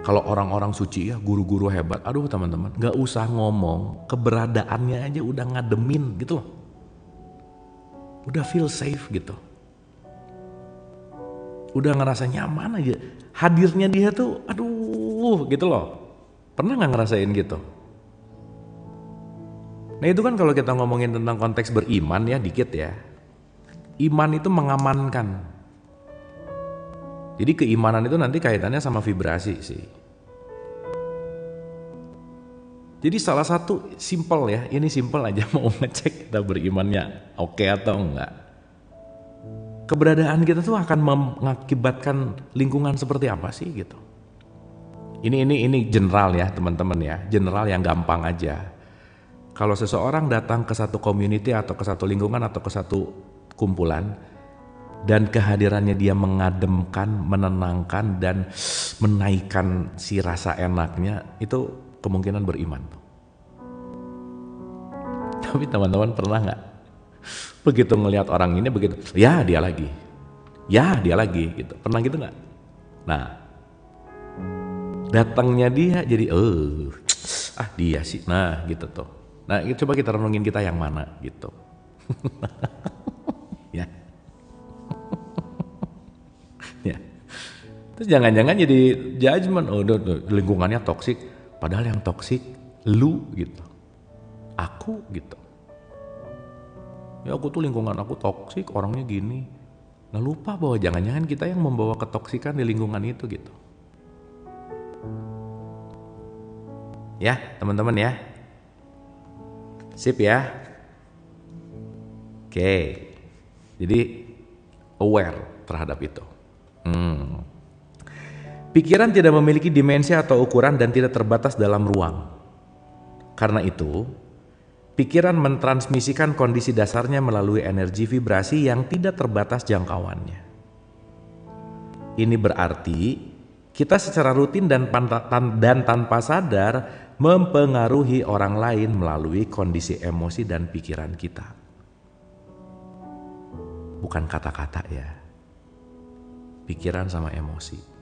Kalau orang-orang suci ya, guru-guru hebat, aduh teman-teman, nggak usah ngomong, keberadaannya aja udah ngademin gitu loh. Udah feel safe gitu. Udah ngerasa nyaman aja. Hadirnya dia tuh, aduh gitu loh. Pernah nggak ngerasain gitu? Nah itu kan kalau kita ngomongin tentang konteks beriman ya, dikit ya. Iman itu mengamankan. Jadi keimanan itu nanti kaitannya sama vibrasi sih. Jadi salah satu simple ya, ini simple aja mau ngecek kita berimannya oke atau enggak. Keberadaan kita tuh akan mengakibatkan lingkungan seperti apa sih gitu. Ini general ya teman-teman ya, general yang gampang aja. Kalau seseorang datang ke satu community atau ke satu lingkungan atau ke satu kumpulan dan kehadirannya dia mengademkan, menenangkan dan menaikkan si rasa enaknya, itu kemungkinan beriman. Tapi teman-teman pernah nggak begitu ngelihat orang ini begitu, ya dia lagi gitu, pernah gitu nggak? Nah datangnya dia jadi dia sih, nah gitu tuh. Nah coba kita renungin kita yang mana gitu. Ya. Ya. Terus jangan-jangan jadi judgement, lingkungannya toksik, padahal yang toksik lu gitu, aku gitu. Ya aku tuh lingkungan aku toksik, orangnya gini. Nah lupa bahwa jangan-jangan kita yang membawa ketoksikan di lingkungan itu gitu. Ya teman-teman ya. Sip ya. Oke. Jadi aware terhadap itu. Pikiran tidak memiliki dimensi atau ukuran dan tidak terbatas dalam ruang. Karena itu, pikiran mentransmisikan kondisi dasarnya melalui energi vibrasi yang tidak terbatas jangkauannya. Ini berarti kita secara rutin dan tanpa sadar mempengaruhi orang lain melalui kondisi emosi dan pikiran kita. Bukan kata-kata ya, pikiran sama emosi.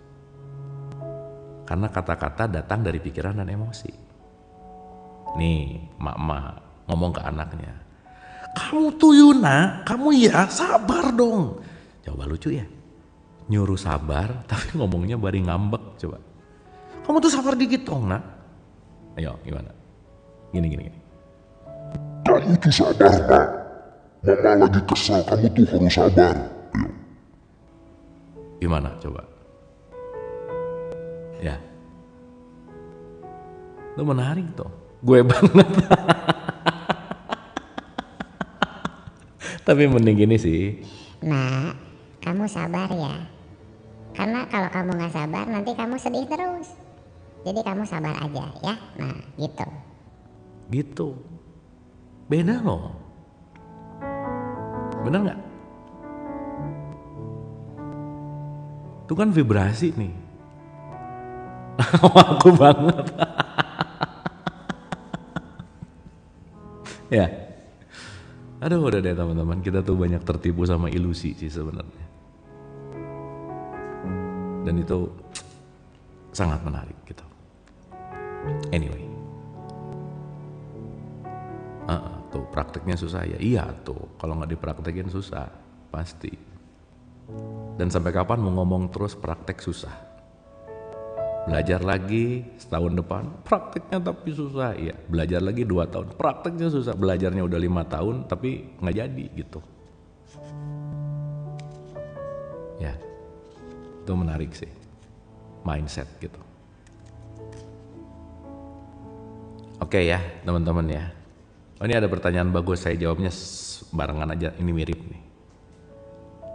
Karena kata-kata datang dari pikiran dan emosi. Nih, mak-mak ngomong ke anaknya, kamu tuh Yuna, kamu ya sabar dong. Coba lucu ya, nyuruh sabar tapi ngomongnya bari ngambek. Coba, kamu tuh sabar dikit dong nak. Ayo gimana? Gini. Kamu tuh sabar nak, mama lagi kesel, kamu tuh harus sabar. Ayo. Gimana coba? Ya, itu menarik tuh, gue banget. Tapi mending gini sih. Nah, kamu sabar ya. Karena kalau kamu gak sabar nanti kamu sedih terus. Jadi kamu sabar aja ya. Nah gitu. Gitu. Beda loh. Bener gak? Itu kan vibrasi nih. Aku banget. Ya. Aduh udah deh teman-teman, kita tuh banyak tertipu sama ilusi sih sebenarnya. Dan itu sangat menarik gitu. Anyway. Tuh prakteknya susah ya. Iya tuh, kalau nggak dipraktekin susah, pasti. Dan sampai kapan mau ngomong terus praktek susah? Belajar lagi setahun depan, prakteknya tapi susah. Iya, belajar lagi 2 tahun, prakteknya susah. Belajarnya udah 5 tahun, tapi nggak jadi gitu. Ya, itu menarik sih, mindset gitu. Oke ya, teman-teman ya. Oh, ini ada pertanyaan bagus, saya jawabnya barengan aja, ini mirip nih.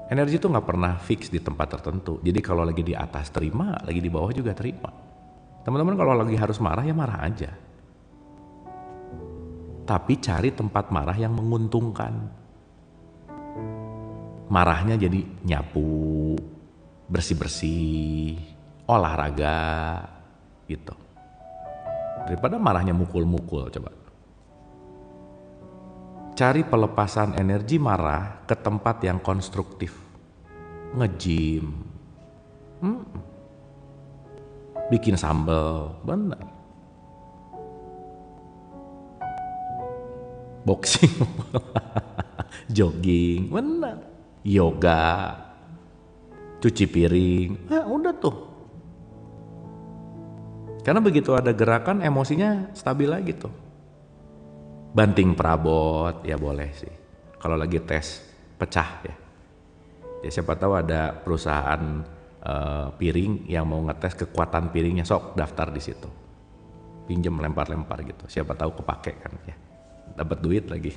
Energi itu nggak pernah fix di tempat tertentu. Jadi kalau lagi di atas terima, lagi di bawah juga terima. Teman-teman kalau lagi harus marah ya marah aja. Tapi cari tempat marah yang menguntungkan. Marahnya jadi nyapu, bersih-bersih, olahraga, gitu. Daripada marahnya mukul-mukul, coba. Cari pelepasan energi marah ke tempat yang konstruktif. Nge-gym, bikin sambal, benar. Boxing, jogging, benar. Yoga, cuci piring, udah tuh. Karena begitu ada gerakan, emosinya stabil lagi tuh. Banting perabot, ya boleh sih. Kalau lagi tes pecah ya. Ya siapa tahu ada perusahaan piring yang mau ngetes kekuatan piringnya, sok daftar di situ. Pinjem lempar-lempar gitu. Siapa tahu kepake kan ya. Dapat duit lagi.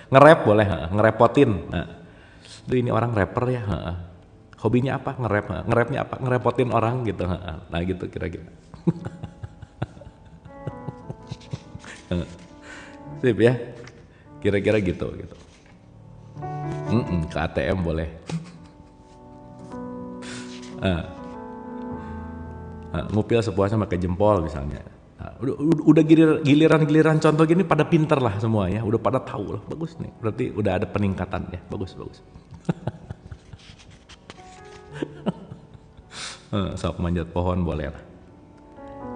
Nge-rap boleh, ngerepotin. Duh, ini orang rapper ya. Hobinya apa? Nge-rap. Nge-rapnya apa? Ngerepotin orang gitu. Nah gitu kira-kira. Sip ya, kira-kira gitu. Ke ATM boleh. Ngupil sepuasnya pakai jempol misalnya. Udah giliran contoh gini pada pinter lah semua ya, udah pada tahu lah, bagus nih. Berarti udah ada peningkatan ya, bagus. Sok manjat pohon boleh lah.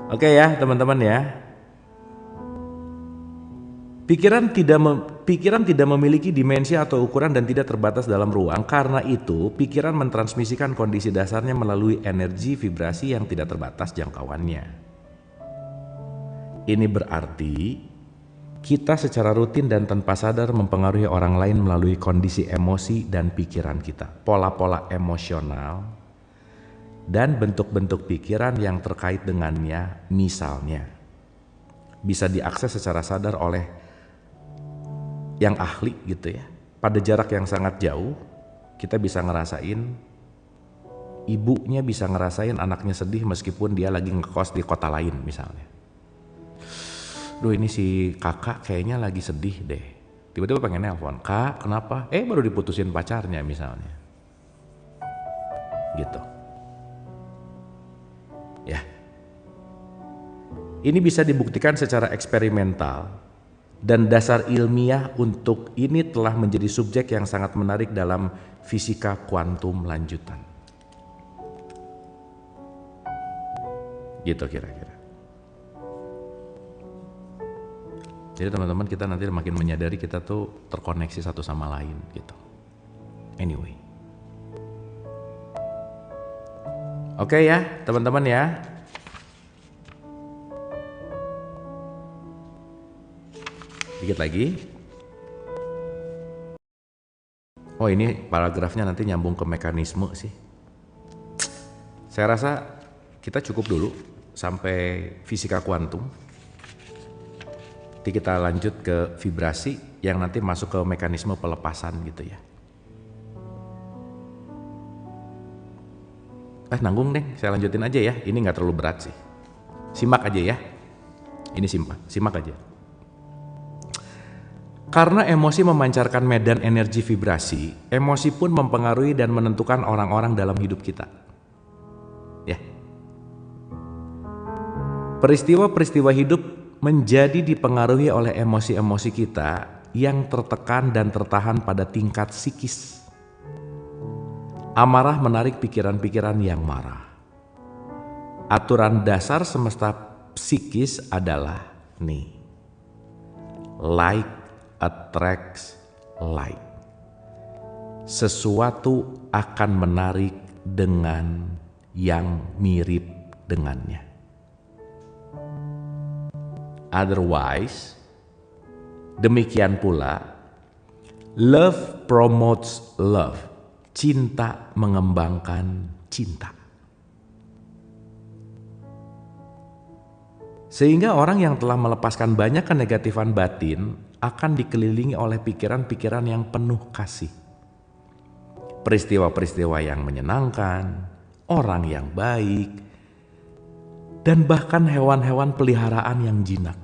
Oke ya teman-teman ya. Pikiran tidak memiliki dimensi atau ukuran dan tidak terbatas dalam ruang. Karena itu, pikiran mentransmisikan kondisi dasarnya melalui energi vibrasi yang tidak terbatas jangkauannya. Ini berarti kita secara rutin dan tanpa sadar mempengaruhi orang lain melalui kondisi emosi dan pikiran kita. Pola-pola emosional dan bentuk-bentuk pikiran yang terkait dengannya, misalnya bisa diakses secara sadar oleh yang ahli gitu ya. Pada jarak yang sangat jauh, kita bisa ngerasain, ibunya bisa ngerasain anaknya sedih meskipun dia lagi ngekos di kota lain misalnya. Duh, ini si kakak kayaknya lagi sedih deh. Tiba-tiba pengen nelpon, "Kak, kenapa?" Baru diputusin pacarnya misalnya. Gitu. Ya. Ini bisa dibuktikan secara eksperimental. Dan dasar ilmiah untuk ini telah menjadi subjek yang sangat menarik dalam fisika kuantum lanjutan. Gitu kira-kira. Jadi teman-teman, kita nanti makin menyadari kita tuh terkoneksi satu sama lain gitu. Anyway. Oke ya teman-teman ya. Dikit lagi. Oh, ini paragrafnya nanti nyambung ke mekanisme sih. Saya rasa kita cukup dulu sampai fisika kuantum. Nanti kita lanjut ke vibrasi yang nanti masuk ke mekanisme pelepasan gitu ya. Nanggung deh, saya lanjutin aja ya. Ini nggak terlalu berat sih. Simak aja ya. Ini simak aja. Karena emosi memancarkan medan energi vibrasi, emosi pun mempengaruhi dan menentukan orang-orang dalam hidup kita. Ya. Peristiwa-peristiwa hidup menjadi dipengaruhi oleh emosi-emosi kita yang tertekan dan tertahan pada tingkat psikis. Amarah menarik pikiran-pikiran yang marah. Aturan dasar semesta psikis adalah nih. Like attracts like. Sesuatu akan menarik dengan yang mirip dengannya. Otherwise, demikian pula, love promotes love. Cinta mengembangkan cinta. Sehingga orang yang telah melepaskan banyak kenegatifan batin akan dikelilingi oleh pikiran-pikiran yang penuh kasih. Peristiwa-peristiwa yang menyenangkan, orang yang baik, dan bahkan hewan-hewan peliharaan yang jinak.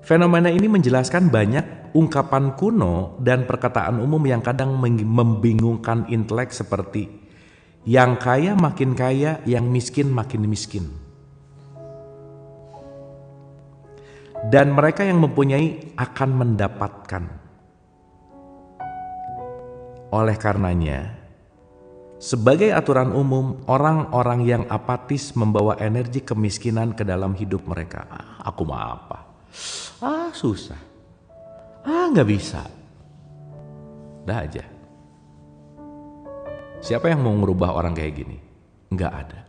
Fenomena ini menjelaskan banyak ungkapan kuno dan perkataan umum yang kadang membingungkan intelek seperti yang kaya makin kaya, yang miskin makin miskin. Dan mereka yang mempunyai akan mendapatkan. Oleh karenanya, sebagai aturan umum, orang-orang yang apatis membawa energi kemiskinan ke dalam hidup mereka. Aku mah apa? Susah. Nggak bisa. Dah aja. Siapa yang mau merubah orang kayak gini? Nggak ada.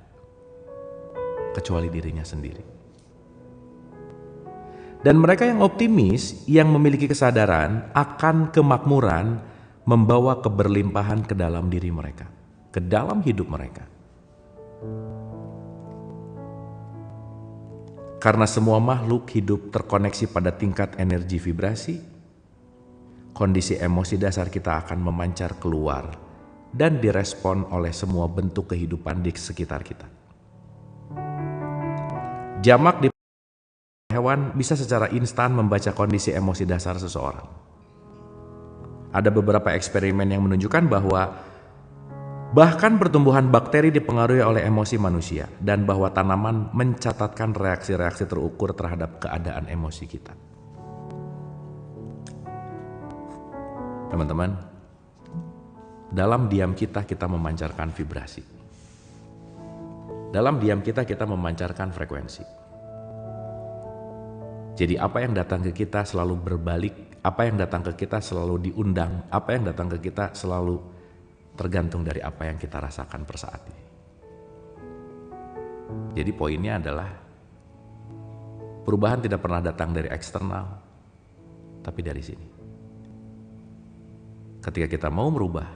Kecuali dirinya sendiri. Dan mereka yang optimis, yang memiliki kesadaran akan kemakmuran, membawa keberlimpahan ke dalam diri mereka, ke dalam hidup mereka. Karena semua makhluk hidup terkoneksi pada tingkat energi vibrasi, kondisi emosi dasar kita akan memancar keluar dan direspon oleh semua bentuk kehidupan di sekitar kita. Jamak di hewan bisa secara instan membaca kondisi emosi dasar seseorang. Ada beberapa eksperimen yang menunjukkan bahwa bahkan pertumbuhan bakteri dipengaruhi oleh emosi manusia dan bahwa tanaman mencatatkan reaksi-reaksi terukur terhadap keadaan emosi kita. Teman-teman, dalam diam kita memancarkan vibrasi. Dalam diam kita memancarkan frekuensi. Jadi apa yang datang ke kita selalu berbalik, apa yang datang ke kita selalu diundang, apa yang datang ke kita selalu tergantung dari apa yang kita rasakan per saat ini. Jadi poinnya adalah perubahan tidak pernah datang dari eksternal, tapi dari sini. Ketika kita mau merubah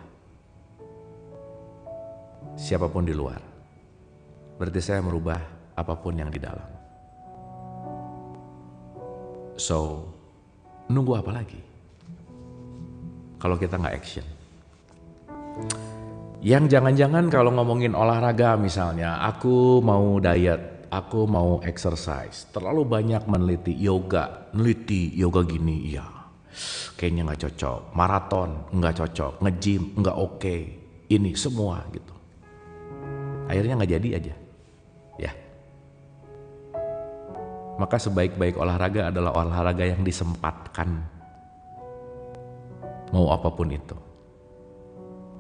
siapapun di luar, berarti saya merubah apapun yang di dalam. So, nunggu apa lagi? Kalau kita nggak action. Yang jangan-jangan kalau ngomongin olahraga misalnya, aku mau diet, aku mau exercise, terlalu banyak meneliti yoga gini, iya, kayaknya nggak cocok, maraton nggak cocok, nge-gym nggak oke, ini semua gitu. Akhirnya nggak jadi aja, ya. Maka sebaik-baik olahraga adalah olahraga yang disempatkan, mau apapun itu.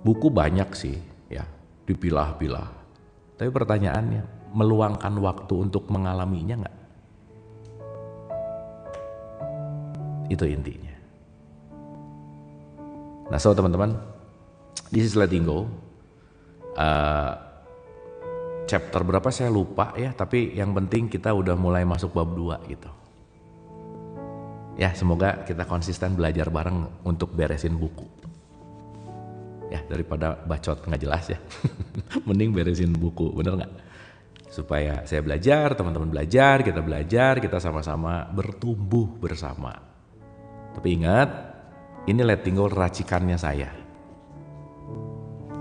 Buku banyak sih, ya, dipilah-pilah. Tapi pertanyaannya, meluangkan waktu untuk mengalaminya nggak? Itu intinya. Nah, so teman-teman, this is letting go. Chapter berapa saya lupa ya, tapi yang penting kita udah mulai masuk bab 2 gitu. Ya, semoga kita konsisten belajar bareng untuk beresin buku. Ya, daripada bacot nggak jelas ya. Mending beresin buku, bener nggak? Supaya saya belajar, teman-teman belajar, kita sama-sama bertumbuh bersama. Tapi ingat, ini letting go racikannya saya.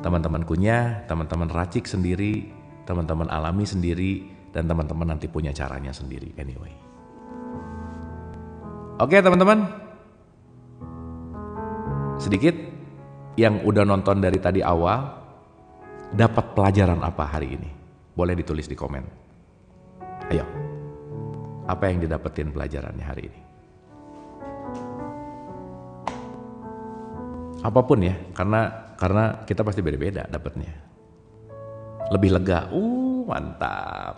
Teman-teman kunyah, teman-teman racik sendiri, teman-teman alami sendiri, dan teman-teman nanti punya caranya sendiri anyway. Oke teman-teman, sedikit yang udah nonton dari tadi awal, dapat pelajaran apa hari ini? Boleh ditulis di komen. Ayo, apa yang didapetin pelajarannya hari ini? Apapun ya, karena kita pasti beda-beda dapatnya. Lebih lega, mantap.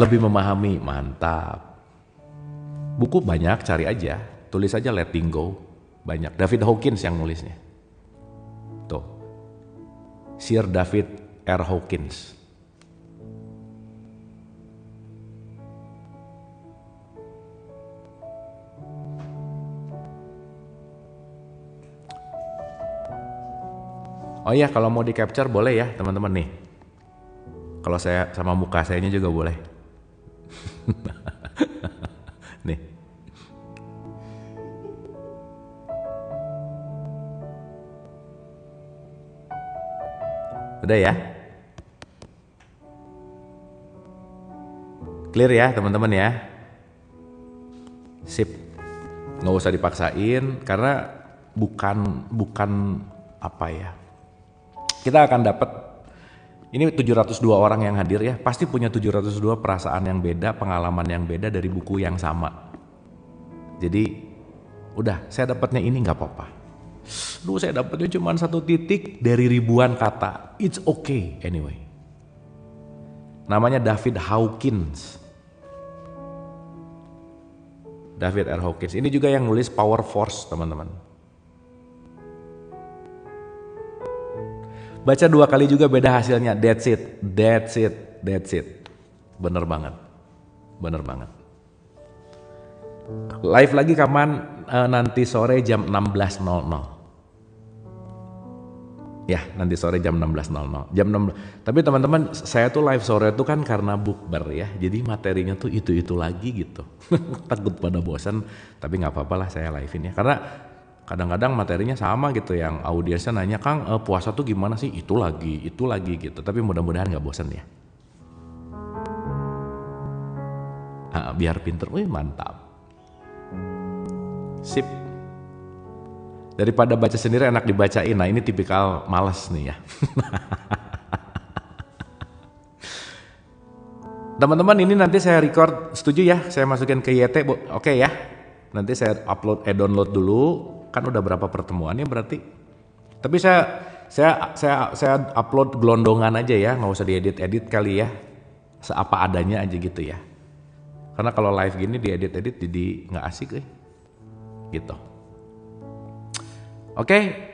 Lebih memahami, mantap. Buku banyak, cari aja, tulis aja Letting Go, banyak. David Hawkins yang nulisnya. Tuh, Sir David R. Hawkins. Oh iya, kalau mau di capture boleh ya teman-teman nih. Kalau saya sama muka sayanya juga boleh. Nih. Udah ya? Clear ya teman-teman ya? Sip. Nggak usah dipaksain karena bukan apa ya. Kita akan dapat, ini 702 orang yang hadir ya, pasti punya 702 perasaan yang beda, pengalaman yang beda dari buku yang sama. Jadi, udah saya dapatnya ini nggak apa-apa. Duh, saya dapatnya cuma 1 titik dari ribuan kata. It's okay anyway. Namanya David Hawkins. David R. Hawkins. Ini juga yang nulis Power Force, teman-teman. Baca 2 kali juga beda hasilnya. That's it. Bener banget. Live lagi kapan? Nanti sore jam 16.00. Ya, nanti sore jam 16.00. Jam 6. Tapi teman-teman, saya tuh live sore tuh kan karena bukber ya. Jadi materinya tuh itu lagi gitu. Takut pada bosan, tapi nggak apa-apa lah saya live-in ya. Karena kadang-kadang materinya sama gitu, yang audiensnya nanya, Kang puasa tuh gimana sih? Itu lagi gitu. Tapi mudah-mudahan nggak bosan ya. Biar pinter, mantap. Sip. Daripada baca sendiri enak dibacain. Nah ini tipikal malas nih ya. Teman-teman, ini nanti saya record, setuju ya? Saya masukin ke YT, oke ya? Nanti saya download dulu. Kan udah berapa pertemuannya berarti. Tapi saya upload gelondongan aja ya, nggak usah diedit kali ya, seapa adanya aja gitu ya. Karena kalau live gini diedit jadi nggak asik gitu. Oke,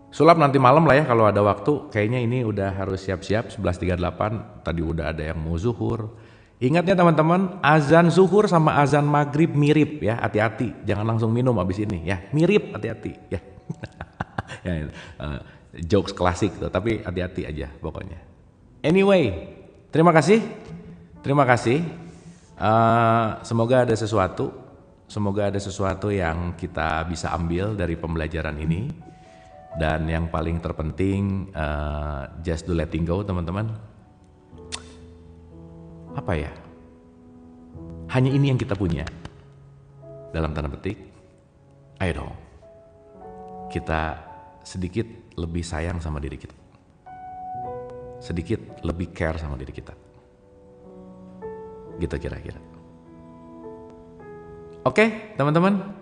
sulap nanti malam lah ya kalau ada waktu. Kayaknya ini udah harus siap-siap 11.38. Tadi udah ada yang mau zuhur. Ingatnya teman-teman, azan zuhur sama azan maghrib mirip ya, hati-hati, jangan langsung minum habis ini ya, mirip, hati-hati ya. Jokes klasik tuh, tapi hati-hati aja pokoknya. Anyway, terima kasih. Semoga ada sesuatu yang kita bisa ambil dari pembelajaran ini. Dan yang paling terpenting, just do letting go teman-teman. Apa ya? Hanya ini yang kita punya. Dalam tanda petik, ayo dong. Kita sedikit lebih sayang sama diri kita. Sedikit lebih care sama diri kita. Gitu kira-kira. Oke, teman-teman.